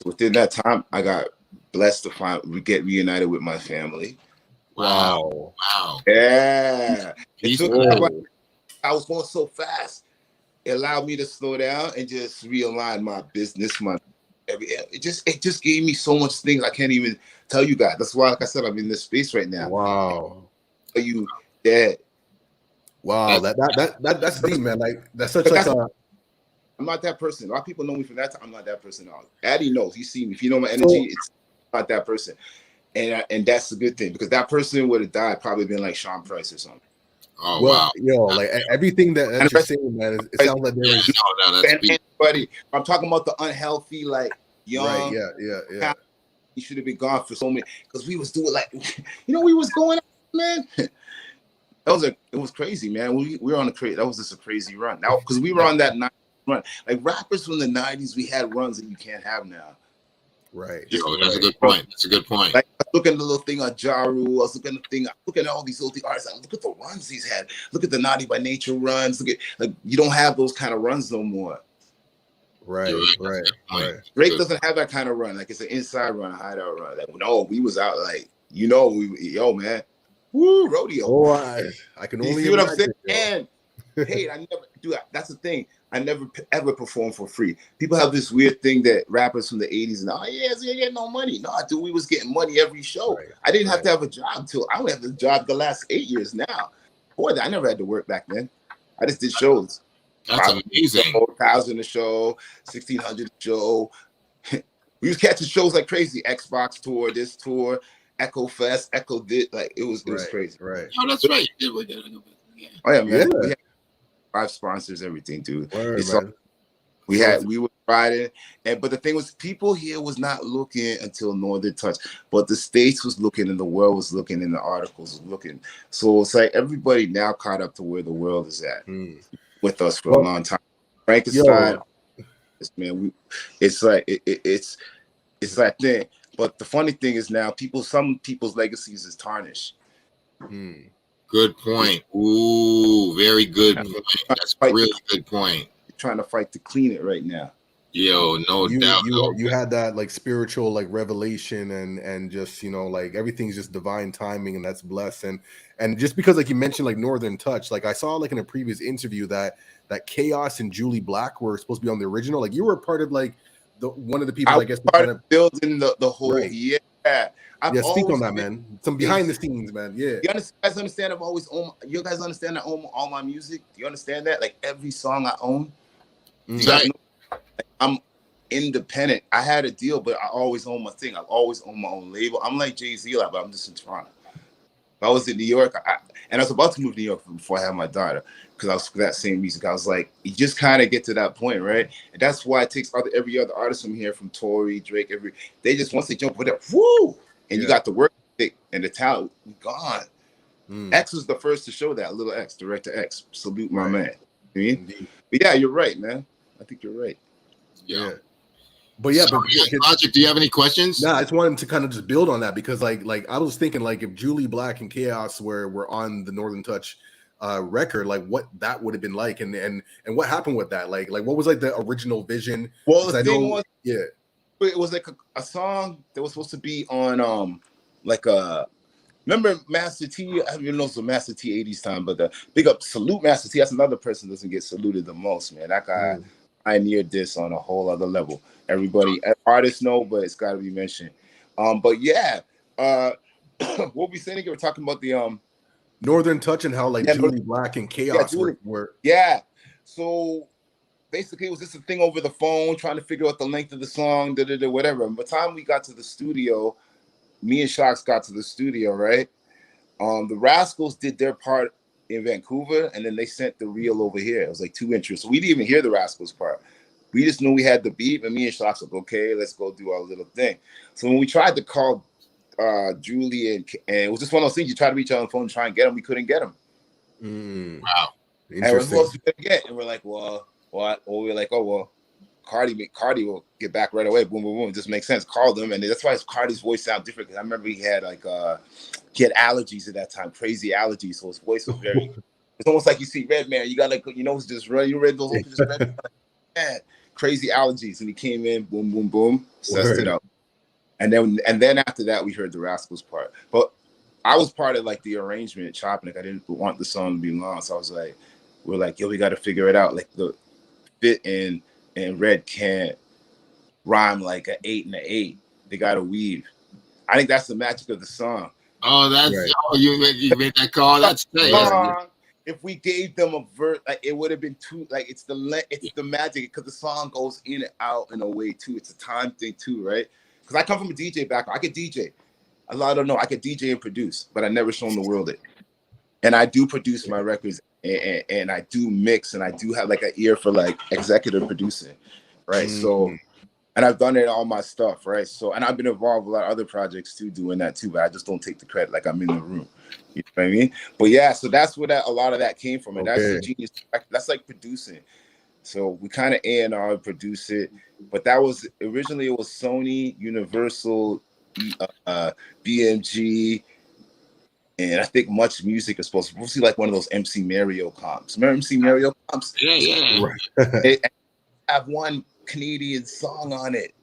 Within that time, I got blessed to get reunited with my family. Wow. Yeah. I was going so fast. It allowed me to slow down and just realign my business, it just gave me so much things I can't even tell you guys. That's why, like I said, I'm in this space right now. Wow. Are you dead? Wow, that's deep, man. Like that's such like a. I'm not that person. A lot of people know me from that time. I'm not that person. Addy knows. You see me. If you know my energy, it's not that person. And that's a good thing because that person would have died, probably been like Sean Price or something. Oh, wow. Yo, like everything that you're saying, man, it sounds like there is. Anybody, I'm talking about the unhealthy, like young. Right, yeah. You should have been gone for so many, because we was doing like, we was going out, man. It was crazy, man. We were on that was just a crazy run. Now, because we were on that 90s run. Like rappers from the 90s, we had runs that you can't have now. Right. That's a good point. That's a good point. Like, I look at the little thing on Jaru. I was looking at all these old artists. Like, look at the runs he's had. Look at the Naughty by Nature runs. Look at, like, you don't have those kind of runs no more. Right. Drake doesn't have that kind of run. Like, it's an inside run, a hideout run. Like, no, we was out like, yo, man. Woo, rodeo. Oh, I can only see what I'm saying? And hey, I never do that. That's the thing. I never ever perform for free. People have this weird thing that rappers from the 80s and you get no money. No, dude, we was getting money every show. Right, I didn't have to have a job till I only have the job the last 8 years now. Boy, I never had to work back then. I just did shows. That's amazing. 4,000 a show, 1,600 a show. We was catching shows like crazy. Xbox tour, this tour, Echo Fest, Echo did, like it was crazy. Right. Oh, that's right. Oh yeah, man. We had 5 sponsors, everything, dude. Word, we were riding, but the thing was, people here was not looking until Northern Touch, but the States was looking and the world was looking and the articles was looking. So it's like everybody now caught up to where the world is at with us for a long time. Frankenstein, man, it's like it's that thing. But the funny thing is now some people's legacies is tarnished. Good point. Ooh, very good point. That's a really good point. Trying to fight to clean it right now. Yo, no doubt. You had that like spiritual like revelation and just like everything's just divine timing, and that's blessed. And just because like you mentioned like Northern Touch, like I saw like in a previous interview that Chaos and Julie Black were supposed to be on the original. Like you were part of like one of the people I guess part of building the whole speak on that, man. Some behind the scenes, man. Yeah. You guys understand? You guys understand I own all my music? Do you understand that? Like every song I own. Right. I'm independent. I had a deal, but I always own my thing. I've always owned my own label. I'm like Jay-Z, but I'm just in Toronto. If I was in New York, and I was about to move to New York before I had my daughter, because I was for that same music. I was like, you just kind of get to that point, right? And that's why it takes every other artist from here, from Tory, Drake, they just once they jump with it, woo, and you got the work and the talent gone. X was the first to show that. Little X, Director X, salute my man. You know? But yeah, you're right, man. I think you're right. Yeah. But yeah, Logic, do you have any questions? No, I just wanted to kind of just build on that, because like I was thinking like if Julie Black and Chaos were on the Northern Touch record, like what that would have been like, and what happened with that, like what was like the original vision? Well, the thing was, it was like a song that was supposed to be on like a. Remember Master T? I don't even know if it was Master T 80s time, but the big up salute Master T. That's another person that doesn't get saluted the most, man. That guy pioneered this on a whole other level. Everybody, artists know, but it's got to be mentioned. But yeah, what we saying again? We're talking about the Northern Touch and how like Julie Black and Chaos were. Yeah. So basically, it was just a thing over the phone, trying to figure out the length of the song, whatever. And by the time we got to the studio, me and Shox got to the studio, right? The Rascalz did their part in Vancouver, and then they sent the reel over here. It was like 2 intros. So we didn't even hear the Rascalz part. We just knew we had the beat, and me and Shox like, okay, let's go do our little thing. So when we tried to call Julie, and it was just one of those things, you try to reach out on the phone and try and get them, we couldn't get them. Wow. And we're supposed to get, and we're like, well, what? Well, we're like, oh, well, Cardi will get back right away. Boom, boom, boom. It just makes sense. Call them, and that's why Cardi's voice sounds different. Because I remember he had he had allergies at that time, crazy allergies. So his voice was very. It's almost like you see Redman. You got like it's just run. You read those just Redman, crazy allergies, and he came in, boom, boom, boom, sussed it out, and then after that we heard the Rascalz part. But I was part of like the arrangement, chopping it. I didn't want the song to be long, so I was like, we're like, yo, we got to figure it out. Like the fit and Red can't rhyme like an 8 and an 8. They got to weave. I think that's the magic of the song. Oh, that's right. Oh, you made that call. That's nice. If we gave them a verse, like it would have been too. Like it's the magic, because the song goes in and out in a way too. It's a time thing too, right? Because I come from a DJ background. I could DJ. A lot don't know. I could DJ and produce, but I never shown the world it. And I do produce my records, and I do mix, and I do have like an ear for like executive producing, right? So And I've done it all my stuff, right? So, and I've been involved with a lot of other projects too, doing that too, but I just don't take the credit like I'm in the room. You know what I mean? But yeah, so that's where a lot of that came from. And that's the genius. That's like producing. So we kind of A&R and produce it. But that was originally, it was Sony, Universal, BMG, and I think Much Music is supposed to see like one of those MC Mario comps. Remember MC Mario comps? Yeah. They have one Canadian song on it.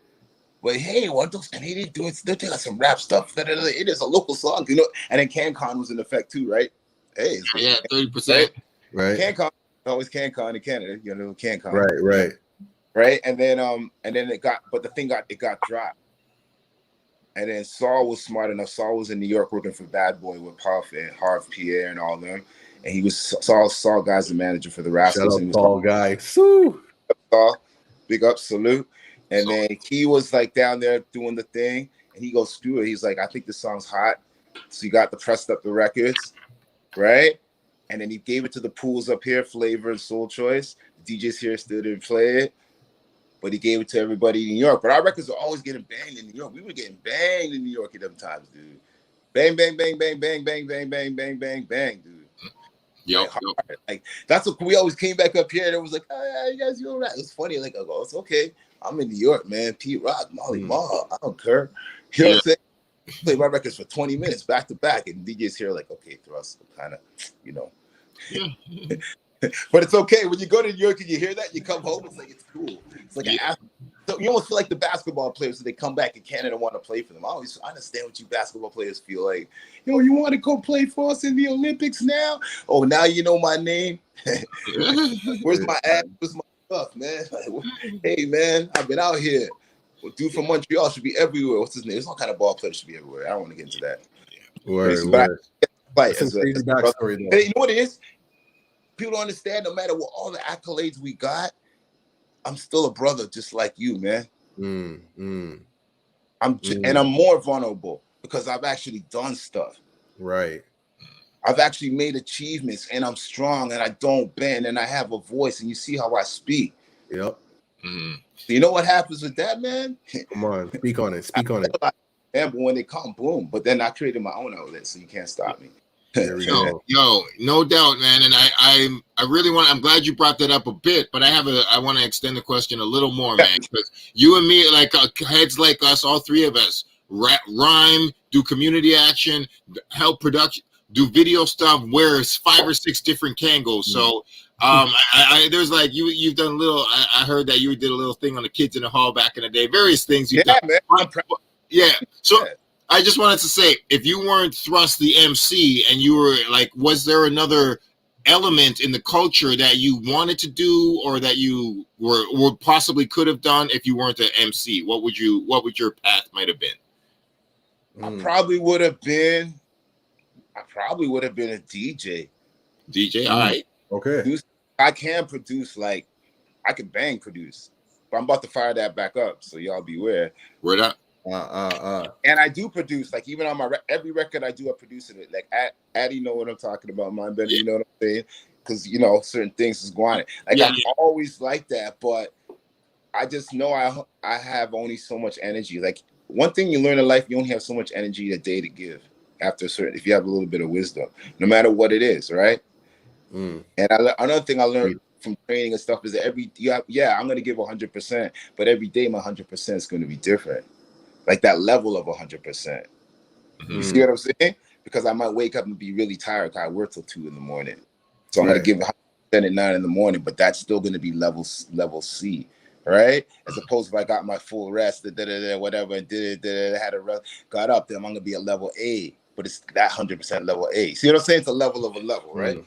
But hey, what those Canadians doing? They're doing some rap stuff. It is a local song, you know. And then CanCon was in effect too, right? Hey, 30%. Right. CanCon, always CanCon in Canada, you know, CanCon. Right. And then it got dropped. And then Saul was smart enough. Saul was in New York working for Bad Boy with Puff and Harv Pierre and all them. And he was Saul guy's the manager for the Rascalz. Shout out Saul guy. Sue. Saul, big up, salute. And then he was like down there doing the thing, and he goes, screw it. He's like, I think this song's hot. So he got pressed up the records, right? And then he gave it to the pools up here, Flavor and Soul Choice. The DJs here still didn't play it, but he gave it to everybody in New York. But our records were always getting banged in New York. We were getting banged in New York at them times, dude. Bang, bang, bang, bang, bang, bang, bang, bang, bang, bang, bang, dude. Like that's what we always came back up here and it was like, oh yeah, you guys doing right. It was funny. Like I go, it's okay. I'm in New York, man. Pete Rock, Molly Mall. I don't care. You know what I'm saying? Play my records for 20 minutes back to back, and DJs here like, okay, Thrust, kind of, you know. But it's okay when you go to New York and you hear that, you come home. It's like it's cool. It's like so you almost feel like the basketball players when they come back in Canada and want to play for them. I understand what you basketball players feel like. Yo, you want to go play for us in the Olympics now? Oh, now you know my name. Where's my ass? Where's my stuff, man? Like, hey, man, I've been out here. Well, dude from Montreal should be everywhere. What's his name? There's all kind of ball players should be everywhere. I don't want to get into that. But you know what it is? People don't understand. No matter what all the accolades we got, I'm still a brother just like you, man. And I'm more vulnerable because I've actually done stuff. Right. I've actually made achievements and I'm strong and I don't bend and I have a voice and you see how I speak. Yep. So you know what happens with that, man? Come on, speak on it. But when they come, boom. But then I created my own outlet, so you can't stop me. Yo, no doubt, man. And I really want. I'm glad you brought that up a bit, but I want to extend the question a little more, man. Because you and me, like heads like us, all three of us, rhyme, do community action, help production, do video stuff. Where 5 or 6 different Kangos. So, there's like you've done a little. I heard that you did a little thing on the Kids in the Hall back in the day. Various things you've done. Man. Yeah. So. Yeah. I just wanted to say, if you weren't Thrust the MC and you were like, was there another element in the culture that you wanted to do or that you were possibly could have done if you weren't an MC? What would your path might have been? I probably would have been a DJ. DJ, all right. Okay. I can produce, like, I can bang produce. But I'm about to fire that back up, so y'all beware. Word up. And I do produce, like, even on my every record I do, I produce it. Like, Addy know what I'm talking about, man. Better, you know what I'm saying? Because, you know, certain things is going on. Like, I'm always like that, but I just know I have only so much energy. Like, one thing you learn in life, you only have so much energy a day to give after a certain, if you have a little bit of wisdom, no matter what it is, right? And another thing I learned from training and stuff is that I'm going to give 100%, but every day my 100% is going to be different. Like that level of 100%. You see what I'm saying? Because I might wake up and be really tired because I work till 2 a.m. So I'm going to give 100% at 9 a.m, but that's still going to be level C, right? As opposed to if I got my full rest, whatever, and had a rest, got up, then I'm going to be at level A, but it's that 100% level A. See what I'm saying? It's a level of a level, right?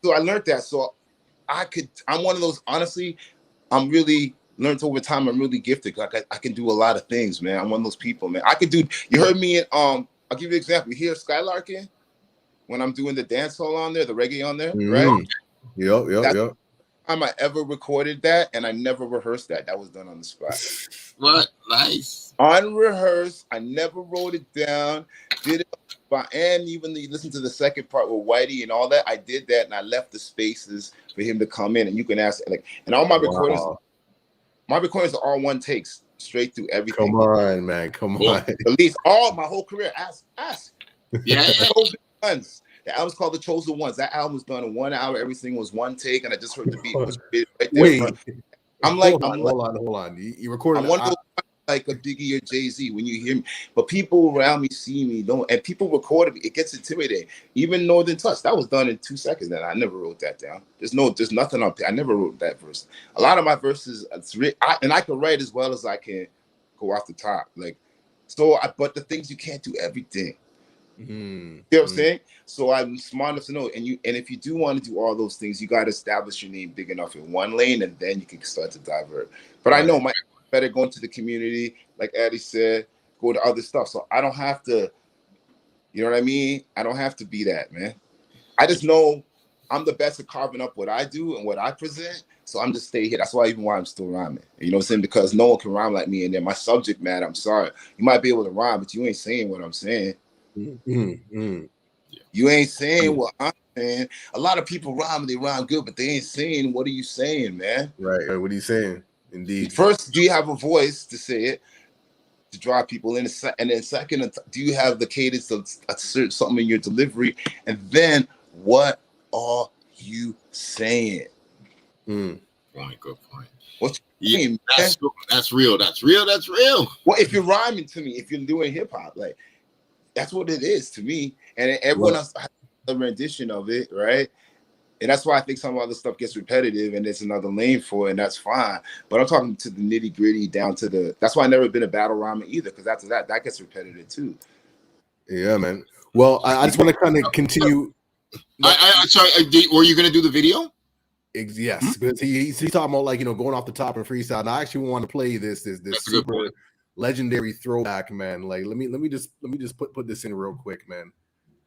So I learned that. So I'm one of those, honestly, I'm really learned over time. I'm really gifted. Like I can do a lot of things, man. I'm one of those people, man. I could do. You heard me in I'll give you an example. You hear Skylarking when I'm doing the dance hall on there, the reggae on there, right? Yep. Time I ever recorded that, and I never rehearsed that. That was done on the spot. What? Nice. Unrehearsed. I never wrote it down. Did it. And even listen to the second part with Whitey and all that. I did that, and I left the spaces for him to come in, and you can ask like. And all my recordings. My recordings are all one takes. straight through everything. Come on, man. Come on. At least all my whole career. Ask. Yeah. Chosen Ones. The album's called The Chosen Ones. That album was done in 1 hour. Everything was one take, and I just heard the beat was right there. Wait. I'm like, hold on. You recorded. I'm one of those like a Biggie or Jay-Z when you hear me, but people around me see me don't, and people recorded me. It gets intimidating. Even Northern Touch, that was done in 2 seconds, and I never wrote that down. There's nothing up there. I never wrote that verse. A lot of my verses, and I can write as well as I can go off the top. Like, but the things you can't do everything. You know what I'm saying? So I'm smart enough to know. And if you do want to do all those things, you got to establish your name big enough in one lane, and then you can start to divert. But I know my better go into the community, like Addie said, go to other stuff. So I don't have to, you know what I mean? I don't have to be that, man. I just know I'm the best at carving up what I do and what I present. So I'm just stay here. That's why I'm still rhyming. You know what I'm saying? Because no one can rhyme like me. And then my subject matter, I'm sorry. You might be able to rhyme, but you ain't saying what I'm saying. You ain't saying what I'm saying. A lot of people rhyme, they rhyme good, but they ain't saying what are you saying, man? Right. What are you saying? Indeed. First, do you have a voice to say it, to draw people in? And then second, do you have the cadence to assert something in your delivery? And then, what are you saying? Good point. What you mean, that's real. Well, if you're rhyming to me, if you're doing hip hop, like that's what it is to me. And everyone else has a rendition of it, right? And that's why I think some other stuff gets repetitive and there's another lane for it, and that's fine. But I'm talking to the nitty gritty down to that's why I never been a battle rhymer either, because after that gets repetitive too. Yeah, man. Well, I just want to kind of continue. I'm sorry. Were you going to do the video? Yes, because he's talking about, like, you know, going off the top and freestyle. And I actually want to play this super legendary throwback, man. Like, let me just put this in real quick, man.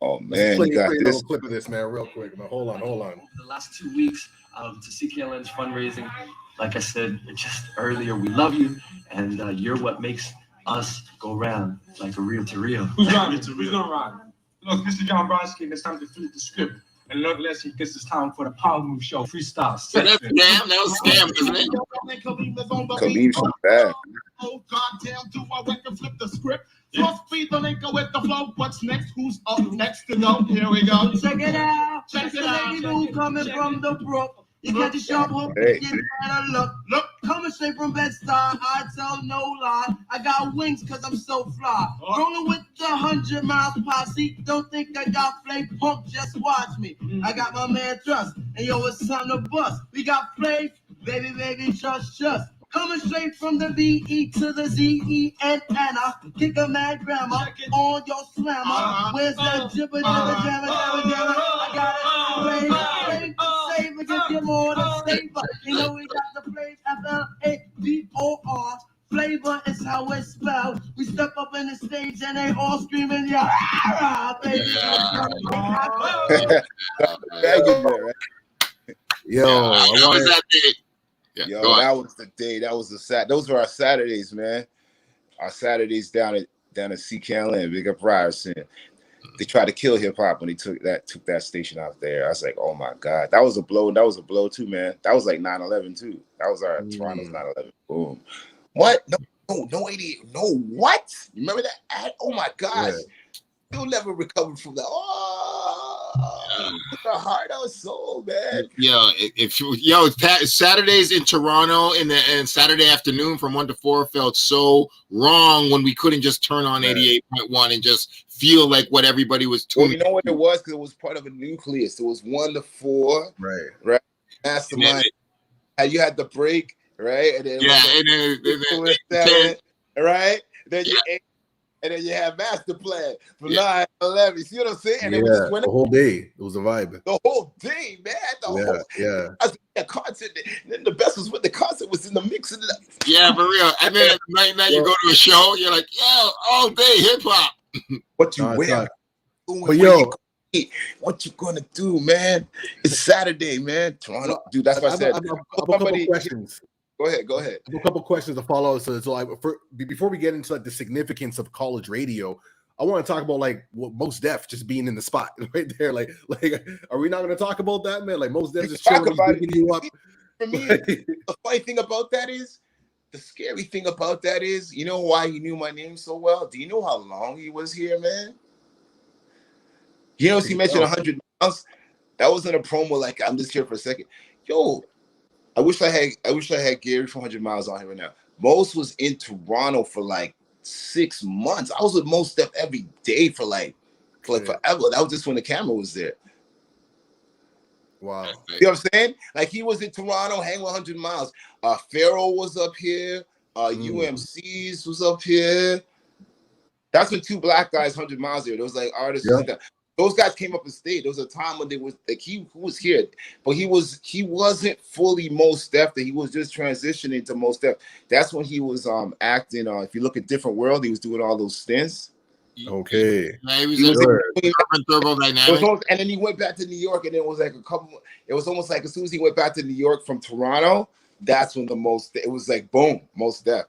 Oh man, you got this clip of this, man, real quick. Man. Hold on. Over the last 2 weeks to CKLN's fundraising, like I said just earlier, we love you, and you're what makes us go round like a reel to reel. Who's rhyming? Who's gonna rhyme? Look, Mr. John Bronski, and it's time to flip the script. And look, let's see, this is time for the Power Move Show freestyle. So that's scam. That was scam, isn't it? Khalif's bad. Oh, goddamn, do I reckon flip the script? Must be the link with the flow. What's next? Who's up next to go? Here we go. Check it out. Check it out. Who coming from the brook? You got the sharp hook. Get better look. Coming straight from Bed-Stuy. I tell no lie. I got wings because I'm so fly. Rolling with the 100 miles posse. Don't think I got flake punk. Just watch me. I got my man Trust. And yo, it's time to bust. We got flake. Baby, trust. Coming straight from the B-E to the Z-E antenna. Kick a mad grammar on your slammer. Where's that jibber, jammer? I got it. Save it, give you more than savor. You know we got the place F-L-A-V-O-R. Flavor is how it's spelled. We step up in the stage and they all screaming, yeah, baby. Yo, that was that day. Yeah, yo, that was the day. That was those were our Saturdays, man. Our Saturdays down at CKLN, Big Up Ryerson. They tried to kill hip hop when they took that station out there. I was like, oh my God. That was a blow. That was a blow too, man. That was like 9/11 too. That was our Toronto's 9/11. Boom. What? No 88. No, what? Remember that? Oh my gosh. Yeah. You'll never recover from that. The heart of soul, man. Saturdays in Toronto and Saturday afternoon from 1 to 4 felt so wrong when we couldn't just turn on 88.1 and just feel like what everybody was doing. Well, you know what it was? Because it was part of a nucleus. It was 1 to 4. Right. Mastermind. And you had the break, right? And then and then 7, right? Then you ate. And then you have Master Plan from 9/11. You see what I'm saying? And it was just the whole day. It was a vibe. The whole day, man. I was at concert. Then the best was when the concert was in the mix of the. Yeah, for real. And then at night you go to a show, you're like, all day hip hop. What you wear? What you gonna do, man? It's Saturday, man. Toronto, dude. That's what I said. I have a couple questions. Go ahead. A couple questions to follow. Before we get into like the significance of college radio, I want to talk about like Mos Def just being in the spot right there. Like, are we not going to talk about that, man? Like Mos Def just chilling, picking you up. For me, the funny thing about that is the scary thing about that is, you know why he knew my name so well? Do you know how long he was here, man? You know, he mentioned 100 miles. That wasn't a promo like I'm just here for a second. Yo, I wish I had Gary from 100 Miles on here right now. Most was in Toronto for like 6 months. I was with Most Def every day for like forever. That was just when the camera was there. Wow. You know what I'm saying? Like he was in Toronto, hanging with 100 Miles. Pharaoh was up here. UMCs was up here. That's when two black guys, 100 Miles there. Those like artists like that. Those guys came up and stayed. There was a time when they was like he was here, but he wasn't fully Most Def. He was just transitioning to Most Def. That's when he was acting. If you look at Different World, he was doing all those stints. Okay. Yeah, he was in Thermodynamics. And then he went back to New York, and it was like it was almost like as soon as he went back to New York from Toronto, that's when it was like boom, Most Def.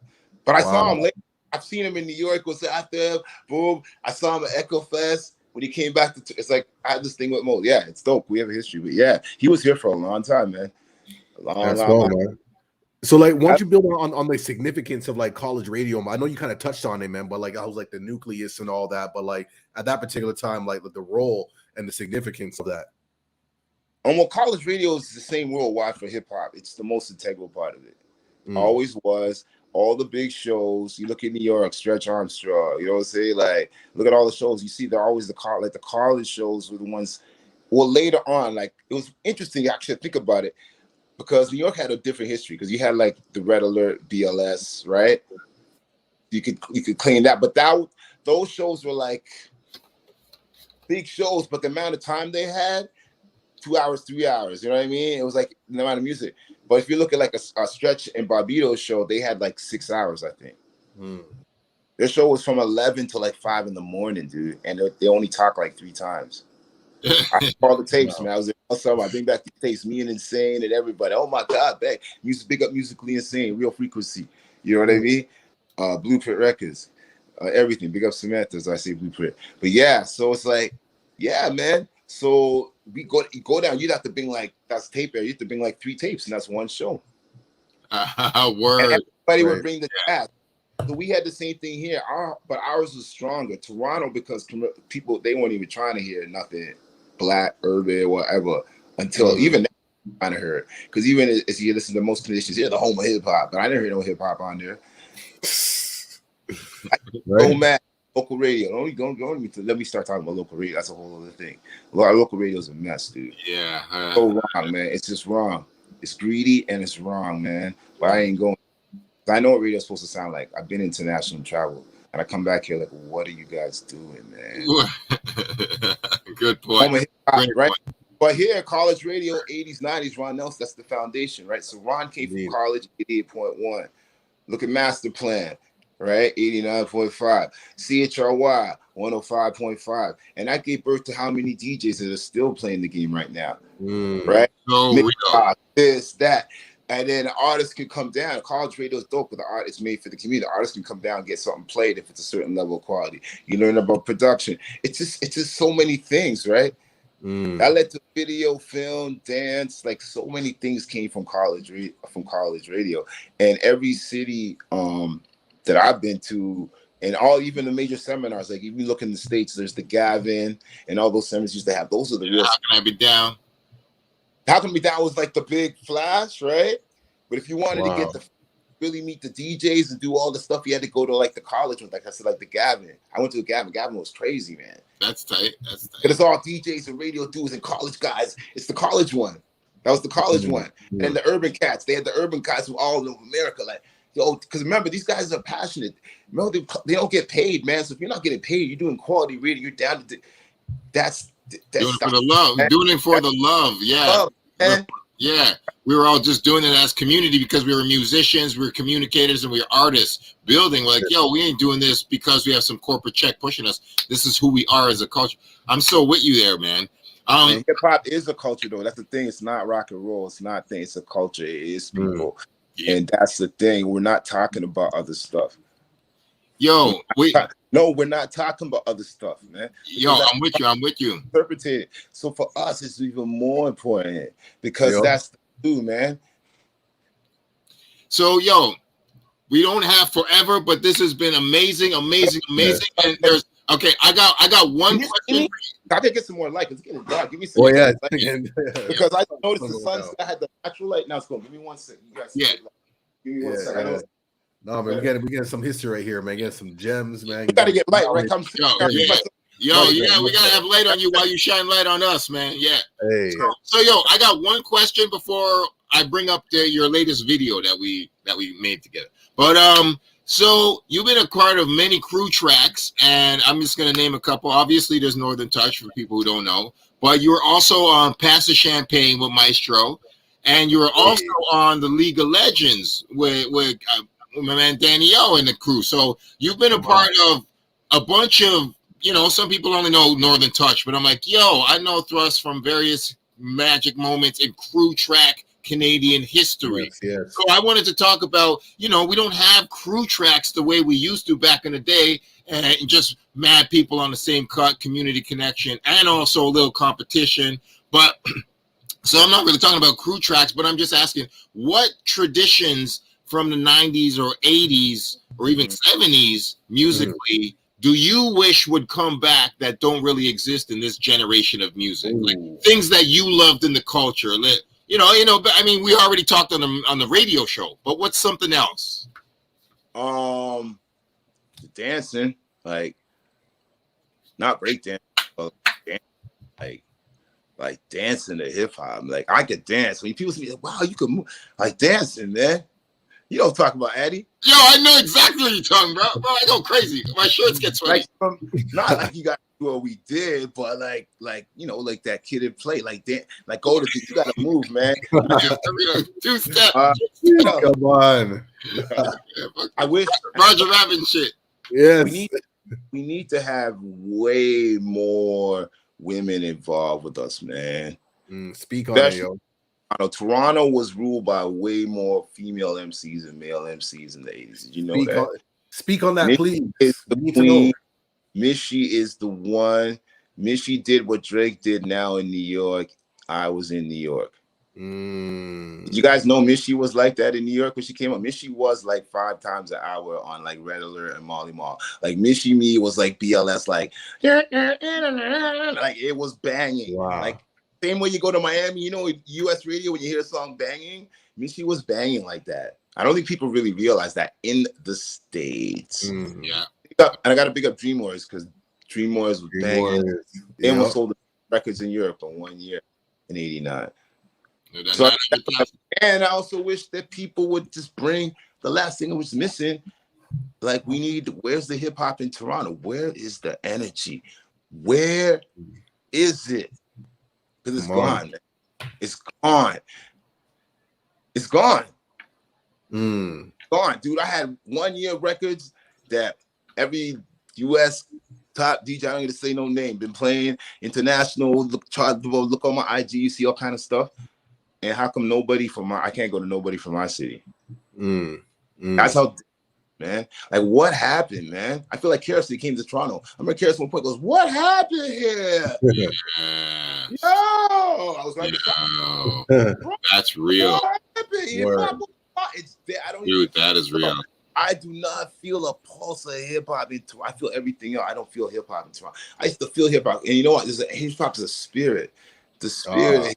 But I saw him later. I've seen him in New York. Was after boom. I saw him at Echo Fest. When he came back it's like I had this thing with Mo. Yeah, it's dope. We have a history, but yeah, he was here for a long time, man. That's long, man. So like, once you build on the significance of like college radio, I know you kind of touched on it, man, but like I was like the nucleus and all that, but like at that particular time, like the role and the significance of that. Well, college radio is the same worldwide for hip hop. It's the most integral part of it. Always was. All the big shows, you look at New York, Stretch Armstrong, you know what I'm saying? Like, look at all the shows. You see, they're always the college shows were the ones. Well, later on, like it was interesting actually to think about it, because New York had a different history. Because you had like the Red Alert, BLS, right? You could claim that, but those shows were like big shows, but the amount of time they had, 2 hours, 3 hours. You know what I mean? It was like the amount of music. But if you look at like a Stretch and Barbados show, they had like 6 hours, I think. Their show was from 11 to like 5 in the morning, dude. And they only talk like 3 times. I saw all the tapes, man. I was there all summer. I bring back the tapes, me and Insane and everybody. Oh my God, back. Big up Musically Insane, Real Frequency. You know what I mean? Blueprint Records. Everything. Big up Samantha, as I say Blueprint. But yeah, so it's like, yeah, man. So you go down, you'd have to bring like, that's tape there. You have to bring like 3 tapes, and that's one show. Word. And everybody would bring the cast. So we had the same thing here. But ours was stronger. Toronto, because people, they weren't even trying to hear nothing black, urban, whatever, until even that kind of heard. Because even as you listen to most conditions, the home of hip hop, but I never heard no hip hop on there. So mad. Local radio. Let me start talking about local radio. That's a whole other thing. Local radio is a mess, dude. Yeah. So wrong, man. It's just wrong. It's greedy and it's wrong, man. But I ain't going. I know what radio's supposed to sound like. I've been international travel, and I come back here like, what are you guys doing, man? Good point. Right? Point. But here, college radio, 80s, 90s, Ron Nelson, that's the foundation, right? So Ron came from college, 88.1. Look at Master Plan. Right, 89.5, CHRY 105.5 and that gave birth to how many DJs that are still playing the game right now, right? This, that, and then the artists can come down. College radio is dope, but the art is made for the community. The artists can come down and get something played if it's a certain level of quality. You learn about production. It's just so many things, right? That led to video, film, dance. Like so many things came from college radio, and every city that I've been to, and even the major seminars, like if you look in the States, there's the Gavin and all those seminars used to have. Those are the real. How Can I Be Down? How Can I Be Down was like the big flash, right? But if you wanted to get really meet the DJs and do all the stuff, you had to go to like the college one, like I said, like the Gavin. I went to the Gavin. Gavin was crazy, man. That's tight. But it's all DJs and radio dudes and college guys. It's the college one. That was the college one. And the urban cats. They had the urban cats from all over America, like. Because remember, these guys are passionate. Remember, they don't get paid, man. So if you're not getting paid, you're doing quality radio. You're down to that's doing it for the love. Doing it for the love. Yeah. Yeah. We were all just doing it as community because we were musicians, we were communicators, and we were artists building like, yo, we ain't doing this because we have some corporate check pushing us. This is who we are as a culture. I'm so with you there, man. Hip hop is a culture, though. That's the thing. It's not rock and roll. It's not thing. It's a culture. It is people. And that's the thing. We're not talking about other stuff. Yo, we're not talking about other stuff, man. Yo, I'm with you. Interpreted. So for us, it's even more important because that's the dude, man. So, yo, We don't have forever, but this has been amazing. And there's I got one question. I can get some more light. It's getting dark. Give me some. Because I noticed the sunset had the natural light. Now it's going. Give me 1 second. You guys give me 1 second. No, man, we getting some history right here, man. Getting some gems, man. We gotta get light, right? Come we gotta have light on you while you shine light on us, man. Yeah. Hey. So I got one question before I bring up your latest video that we made together. But so you've been a part of many crew tracks, and I'm just gonna name a couple. Obviously, there's Northern Touch for people who don't know, but you were also on Pass the Champagne with Maestro, and you were also on the League of Legends with my man Danielle and the crew. So you've been a part of a bunch of, some people only know Northern Touch, but I'm like, I know Thrust from various magic moments in crew track Canadian history. Yes. So I wanted to talk about, we don't have crew tracks the way we used to back in the day, and just mad people on the same cut, community connection, and also a little competition. But so I'm not really talking about crew tracks, but I'm just asking, what traditions from the 90s or 80s or even 70s musically do you wish would come back that don't really exist in this generation of music? Like things that you loved in the culture. But I mean, we already talked on the radio show, but what's something else? Dancing, like not breakdancing, but like dancing to hip hop. Like I could dance. When people say, "Wow, you could move," like dancing, man. You don't talk about Addy. Yo, I know exactly what you're talking about. Bro, I go crazy. My shirts get sweaty. Not like you got to do what we did, but like that kid in play, like go to you got to move, man. 2-step. Come on. I wish Roger Rabbit shit. Yes. We need to have way more women involved with us, man. Speak on it, yo. Toronto was ruled by way more female MCs and male MCs in the 80s. Did you know that? Speak on that, please. Is the queen. Missy is the one. Missy did what Drake did now in New York. I was in New York. Did you guys know Missy was like that in New York when she came up? Missy was like 5 times an hour on like Red Alert and Molly Mall. Like Missy Me was like BLS, like it was banging. Wow. Like same way you go to Miami, US radio, when you hear a song banging, Missy was banging like that. I don't think people really realize that in the States. Yeah. And I got to big up Dreamwars because Dreamwars was banging. They almost sold the records in Europe in 1 year in '89. So, and I also wish that people would just bring the last thing that was missing. Like where's the hip hop in Toronto? Where is the energy? Where is it? Because it's gone. It's gone. It's gone. Gone, dude. I had 1 year records that every US top DJ, I don't need to say no name, been playing international. Look on my IG, you see all kind of stuff. And how come I can't go to nobody from my city? That's how, man. Like, what happened, man? I feel like Kerosene came to Toronto. I remember Kerosene at one point goes, "What happened here?" Yo, I was like, that's real. It's there. Dude, that is real. I do not feel a pulse of hip hop in Toronto. I feel everything else. I don't feel hip hop in Toronto. I used to feel hip hop, and you know what? Hip hop is a spirit. The spirit.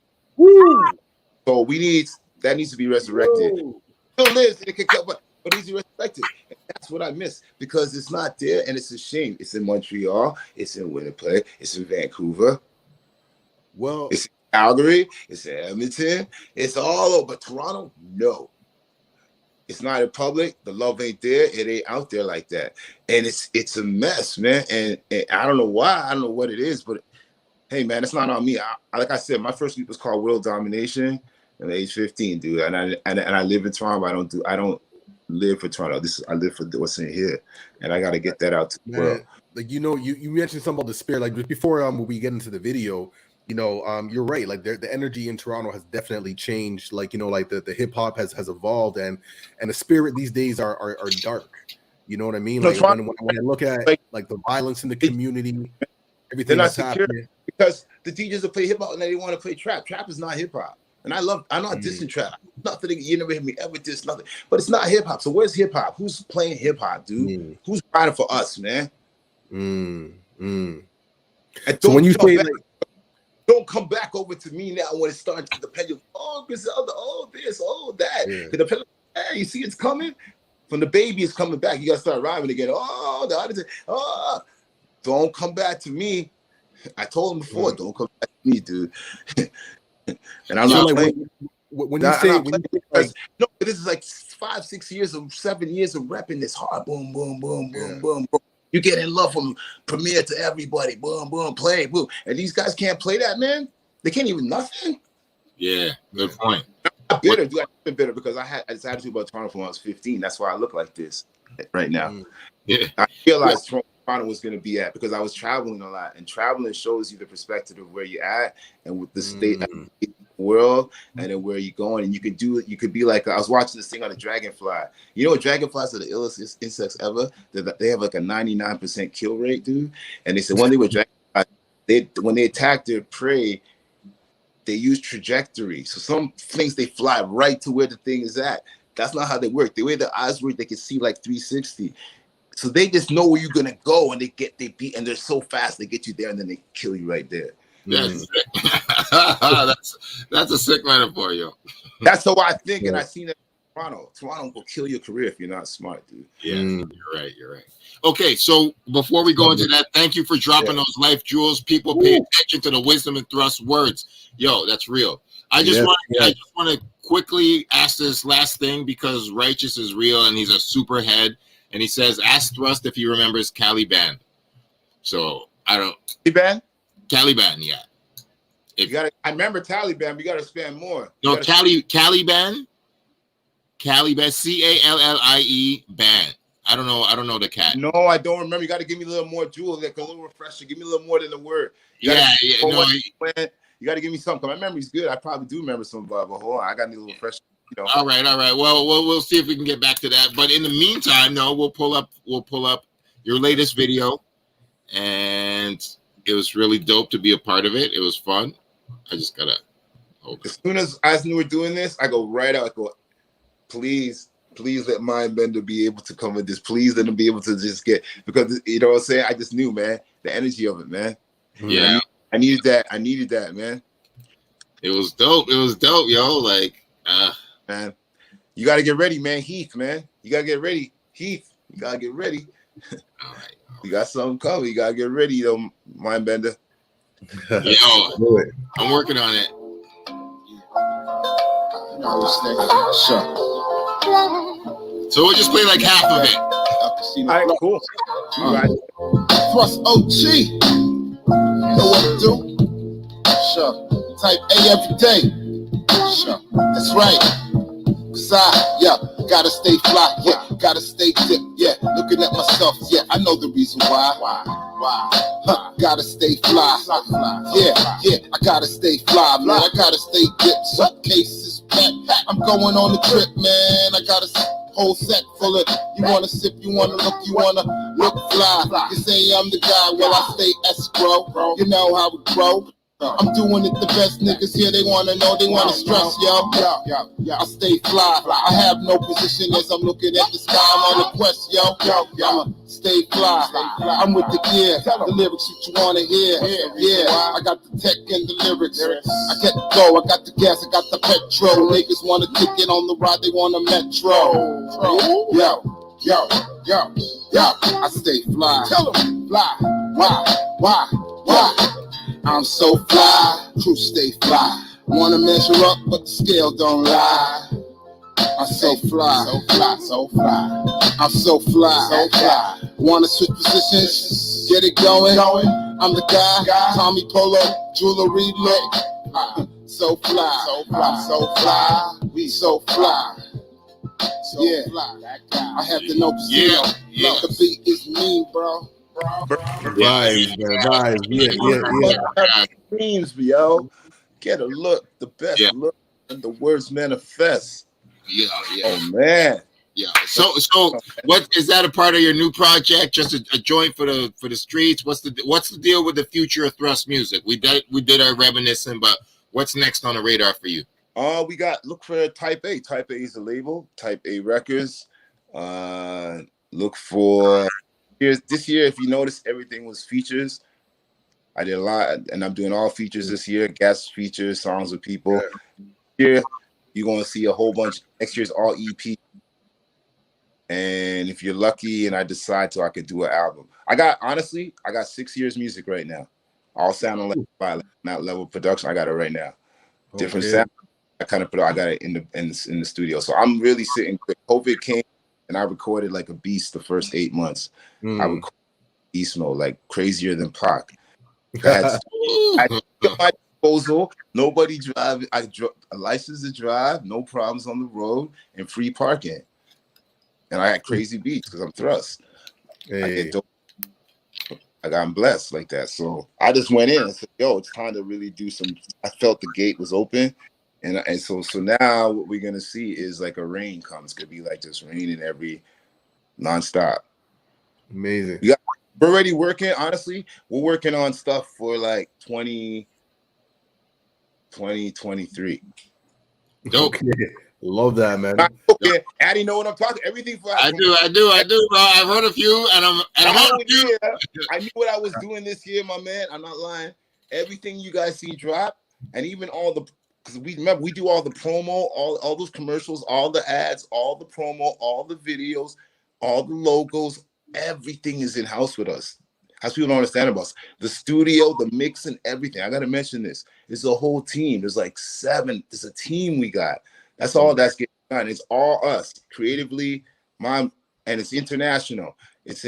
So that needs to be resurrected. Still lives, it can come, but it needs to be resurrected. And that's what I miss because it's not there, and it's a shame. It's in Montreal, it's in Winnipeg, it's in Vancouver. Well, it's in Calgary, it's in Edmonton, it's all over. But Toronto, no. It's not in public. The love ain't there. It ain't out there like that. And it's a mess, man. And I don't know why. I don't know what it is, but hey, man, it's not on me. Like I said, my first group was called World Domination at age 15, dude. And I live in Toronto. But I don't live for Toronto. I live for what's in here, and I got to get that out to the world. Like you mentioned something about the spirit. Like before we get into the video, you're right. Like the energy in Toronto has definitely changed. Like like the hip hop has evolved, and the spirit these days are dark. You know what I mean? Like when I look at like the violence in the community, everything that's happening. Because the DJs that play hip hop and they want to play trap. Trap is not hip hop. And I'm not dissing trap. Nothing, you never hear me ever diss nothing. But it's not hip hop. So where's hip hop? Who's playing hip hop, dude? Who's riding for us, man? And So when you say don't come back over to me now when it's starting to depend on Griselda, this, that. The pendulum, you see it's coming. When the baby is coming back, you gotta start rhyming again. The other don't come back to me. I told him before, don't come back to me, dude. And I'm not playing. When you say, no, this is like 5, 6 years or 7 years of repping this hard, boom, boom, boom, boom, boom, boom. You get in love from premiere to everybody, boom, boom, play, boom. And these guys can't play that, man. They can't even nothing. Yeah, good point. I'm bitter, dude. I've been bitter because I had this attitude about Toronto when I was 15. That's why I look like this right now. Yeah, I realized Toronto was going to be at because I was traveling a lot, and traveling shows you the perspective of where you're at and with the state of the world and then where you're going. And you could be like, I was watching this thing on a dragonfly. You know what, dragonflies are the illest insects ever? They have like a 99% kill rate, dude. And they said when they were dragonflies, when they attack their prey, they use trajectory. So some things they fly right to where the thing is at. That's not how they work. The way their eyes work, they can see like 360. So they just know where you're gonna go, and they beat, and they're so fast they get you there, and then they kill you right there. That's a sick metaphor, yo. That's how I think, and I seen it in Toronto. Toronto will kill your career if you're not smart, dude. Yeah, you're right. Okay, so before we go into that, thank you for dropping those life jewels. People pay attention to the wisdom and thrust words. Yo, that's real. I just want to quickly ask this last thing because Righteous is real and he's a super head. And he says, ask Thrust if he remembers Caliban. So I don't. Caliban, yeah. I remember Taliban, but you gotta spend more. No, Caliban, CALLIE band. I don't know the cat. No, I don't remember. You gotta give me a little more jewel, like a little refresher. Give me a little more than the word. You gotta give me something. My memory's good. I probably do remember some, but hold on, I got a little refresher. You know. All right. Well, we'll see if we can get back to that. But in the meantime, we'll pull up your latest video, and it was really dope to be a part of it. It was fun. I just gotta. As soon as I knew we were doing this, I go right out. I go, please let Mindbender be able to come with this. Please let him be able to just get, because you know what I'm saying. I just knew, man, the energy of it, man. Yeah, I needed that, man. It was dope, yo. Like, man, you got to get ready, man. Heath, man, you got to get ready. Heath, you got to get ready. All right. You got something coming. You got to get ready, though, Mindbender. Yo, I'm working on it. So we'll just play like half of it. All right, cool. All right. Thrust OG. Know what to do? Sure. Type A every day. Sure. That's right. Cause gotta stay fly. Yeah, gotta stay dip. Yeah, looking at myself. Yeah, I know the reason why. Gotta stay fly. Yeah, I gotta stay fly, man. I gotta stay dip. Suitcases packed. I'm going on the trip, man. I got a whole set full of. You wanna sip, you wanna look fly. You say I'm the guy, well I stay escrow. You know how it grow. I'm doing it the best, niggas here, they wanna know, they wanna stress, yo. I stay fly, I have no position as I'm looking at the sky, I'm on a quest, yo. I'ma stay fly, I'm with the gear, the lyrics what you wanna hear. Yeah, I got the tech and the lyrics, I get the go, I got the gas, I got the petrol. Niggas want a ticket on the ride, they want a metro. Yo, I stay fly. Tell them fly. Why? I'm so fly, crew stay fly. Wanna measure up, but the scale don't lie. I'm so fly. I'm so fly. Wanna switch positions, get it going. I'm the guy, Tommy Polo, jewelry look. So fly. We so fly. Yeah, I have to know position. Yeah. The beat is mean, bro. Vibes. Dreams, yo. Get a look, the best look, and the words manifest. Yeah. Oh man. Yeah. So, what is that a part of your new project? Just a joint for the streets? What's the deal with the future of Thrust music? We did our reminiscing, but what's next on the radar for you? We got look for Type A. Type A is the label. Type A Records. Look for this year. If you notice, everything was features. I did a lot, and I'm doing all features this year. Guest features, songs with people. Here, you're gonna see a whole bunch. Next year's all EP. And if you're lucky, and I decide to, I could do an album. I got 6 years music right now. All sounding like that level of production. I got it right now. Different sound. I got it in the studio. So I'm really sitting quick. COVID came and I recorded like a beast the first 8 months. I recorded beast mode, like crazier than Pac. I had my disposal, nobody drive. I a license to drive, no problems on the road, and free parking. And I had crazy beats because I'm thrust. I got blessed like that. So I just went in and said, yo, it's time to really do some. I felt the gate was open. And so now what we're gonna see is like a rain comes. It's gonna be like just raining every nonstop. Amazing. We're already working. Honestly, we're working on stuff for like 2023. Dope. Okay. Love that, man. Okay, Addy, know what I'm talking. Everything for I do, bro. I've heard a few, and I'm on you. I knew what I was doing this year, my man. I'm not lying. Everything you guys see drop, and even all the, because we do all the promo, all those commercials, all the ads, all the promo, all the videos, all the logos. Everything is in house with us. As people don't understand about us, the studio, the mix, and everything. I gotta mention this. It's a whole team. There's like 7. There's a team we got. That's all that's getting done. It's all us creatively, and it's international. It's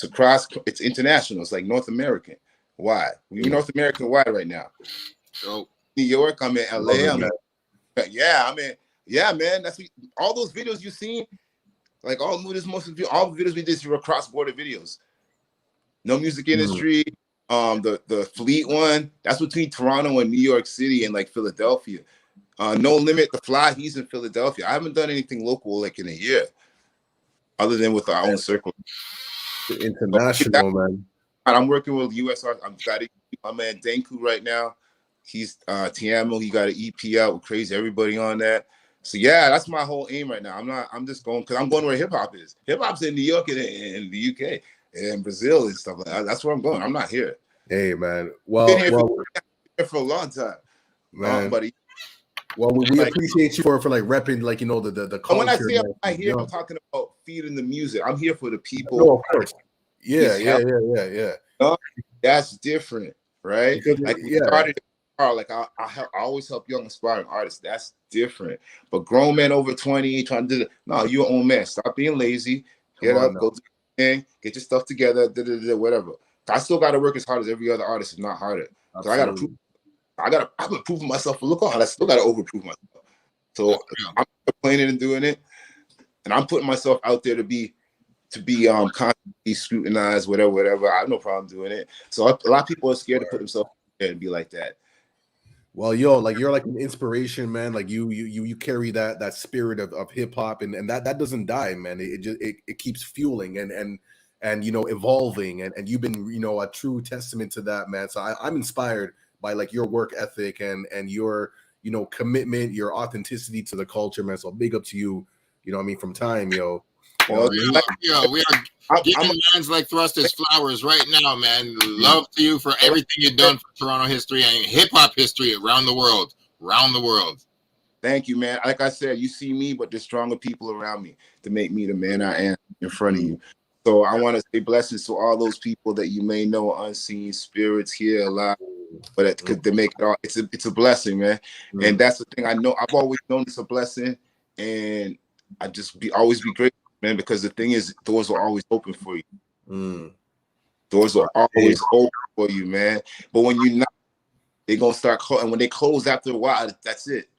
across. It's international. It's like North American. Why? We're North American wide right now. So New York. I'm in LA. I'm man. That's all those videos you seen. Like all the videos we did were cross-border videos. No music industry. The Fleet one. That's between Toronto and New York City and like Philadelphia. No Limit, The Fly, he's in Philadelphia. I haven't done anything local like in a year, other than with our own circle. International, man. I'm working with US artists. I'm got my man Danku right now. He's Tiamo. He got an EP out with Crazy Everybody on that. So yeah, that's my whole aim right now. I'm just going because I'm going where hip hop is. Hip hop's in New York and in the UK and Brazil and stuff like that. That's where I'm going. I'm not here. Hey man, well, been here for a long time, man. Buddy. Well, we appreciate you for like repping, like, you know, the culture. When I say I'm not here, I'm talking about feeding the music. I'm here for the people. No, of course. Yeah. That's different, right? Because, like we started, like I always help young aspiring artists. That's different. But grown men over 20 trying to do it. No, you're your own man. Stop being lazy. Get up, go do your thing, get your stuff together, whatever. I still got to work as hard as every other artist, if not harder. So I got to prove. I've been proving myself. Look on, I still got to overprove myself. So I'm complaining and doing it, and I'm putting myself out there to be constantly scrutinized, whatever. I have no problem doing it. So a lot of people are scared to put themselves there and be like that. Well, like you're like an inspiration, man. Like you carry that spirit of hip hop, and that doesn't die, man. It keeps fueling and you know, evolving, and you've been, you know, a true testament to that, man. So I'm inspired by like your work ethic and your, you know, commitment, your authenticity to the culture, man. So big up to you, you know what I mean, from time, yo. Well, we are giving mans like Thrust his flowers right now, man. Love to you for everything you've done for Toronto history and hip-hop history around the world. Thank you, man. Like I said, you see me, but there's stronger people around me to make me the man I am in front of you. So I want to say blessings to all those people that you may know are unseen spirits here alive. But they make it all, it's a blessing, man. And that's the thing. I know I've always known it's a blessing, and I just always be grateful, man, because the thing is, doors are always open for you. Doors are always open for you, man. But when you're not, they're gonna start and when they close after a while, that's it.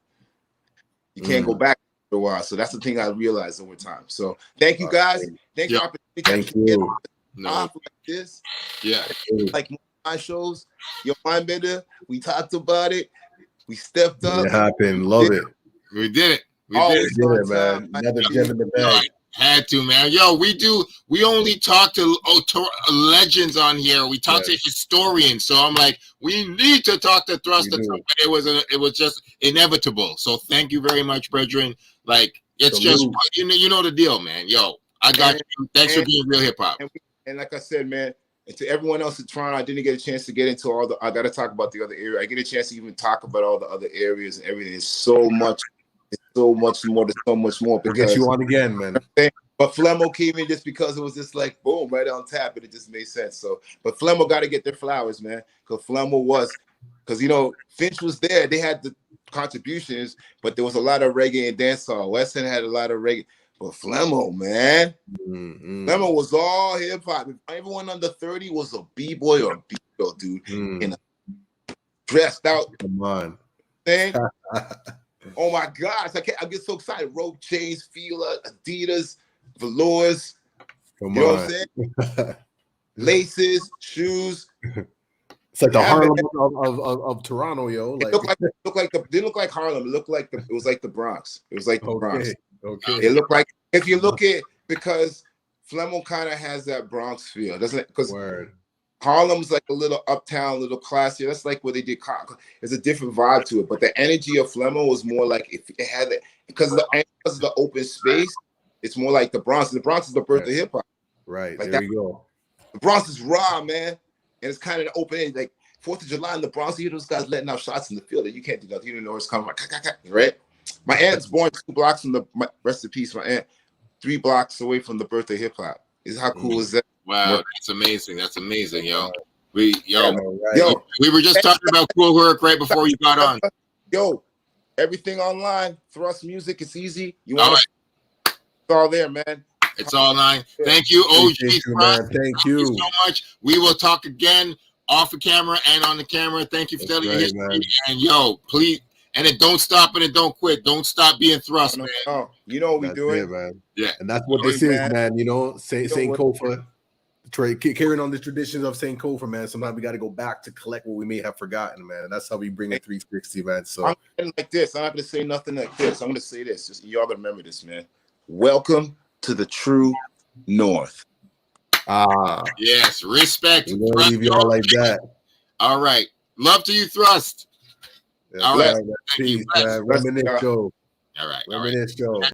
You can't go back after a while. So that's the thing I realized over time. So thank you guys. Thank you. Thank you. Like this. Yeah. Like my shows, your mind better. We talked about it. We stepped up. It happened. Love it. We did it. We did it, man. Another gem in the bag. Had to, man. Yo, we only talk to legends on here. We talk to historians. So I'm like, we need to talk to Thrust. It was just inevitable. So thank you very much, brethren. Like, it's just, you know the deal, man. Yo, I got you. Thanks for being real hip hop. And like I said, man, and to everyone else in Toronto, I didn't get a chance to get into I got to talk about the other area. I get a chance to even talk about all the other areas and everything. It's so much more. There's so much more. We'll get you on again, man. But Flemo came in just because it was just like, boom, right on tap, and it just made sense. So, but Flemo got to get their flowers, man, because because, you know, Finch was there. They had the contributions, but there was a lot of reggae and dancehall. Weston had a lot of reggae. But Flemo, man, Flemo was all hip hop. Everyone under 30 was a b-boy or a b-girl, dude, and dressed out. Come on, thing. Oh my gosh, I get so excited. Rope chains, Fila, Adidas, velours. Come you know on. what I'm saying? Laces, shoes. It's like the Harlem of Toronto, yo. Like, it didn't look like Harlem. It was like the Bronx. It was like the Bronx. Okay. It looked like, if you look at, because Flemo kind of has that Bronx feel, doesn't it? Because Harlem's like a little uptown, a little classier. That's like what they did. There's a different vibe to it, but the energy of Flemo was more like, if it had it, because of the open space, it's more like the Bronx. The Bronx is the birth of hip hop. Right. Like there you go. The Bronx is raw, man, and it's kind of the open end. Like 4th of July in the Bronx, you hear those guys letting out shots in the field, and you can't do nothing. You don't know what's coming. Right. My aunt's born 2 blocks from rest in peace. My aunt, 3 blocks away from the birth of hip hop. How cool is that? Wow, that's amazing. That's amazing, yo. We were just talking about cool work right before you got on. Yo, everything online, Thrust Music, it's easy. You want it's all there, man. It's all online. Thank you, OG. Man. Thank you so much. We will talk again off the camera and on the camera. Thank you for telling your history. Man. And yo, please. And it don't stop and it don't quit. Don't stop being Thrust, man. Oh, you know what we're doing, man. Yeah, and that's what this is, man. You know, Saint Kofa, carrying on the traditions of Saint Kofa, man. Sometimes we got to go back to collect what we may have forgotten, man. And that's how we bring it 360, man. So I'm like this. I'm not gonna say nothing like this. I'm gonna say this. Just y'all gonna remember this, man. Welcome to the true North. Yes, respect. We're gonna leave y'all like that. All right, love to you, Thrust. All right, peace, man. Reminisce Show. All right. Reminisce Show.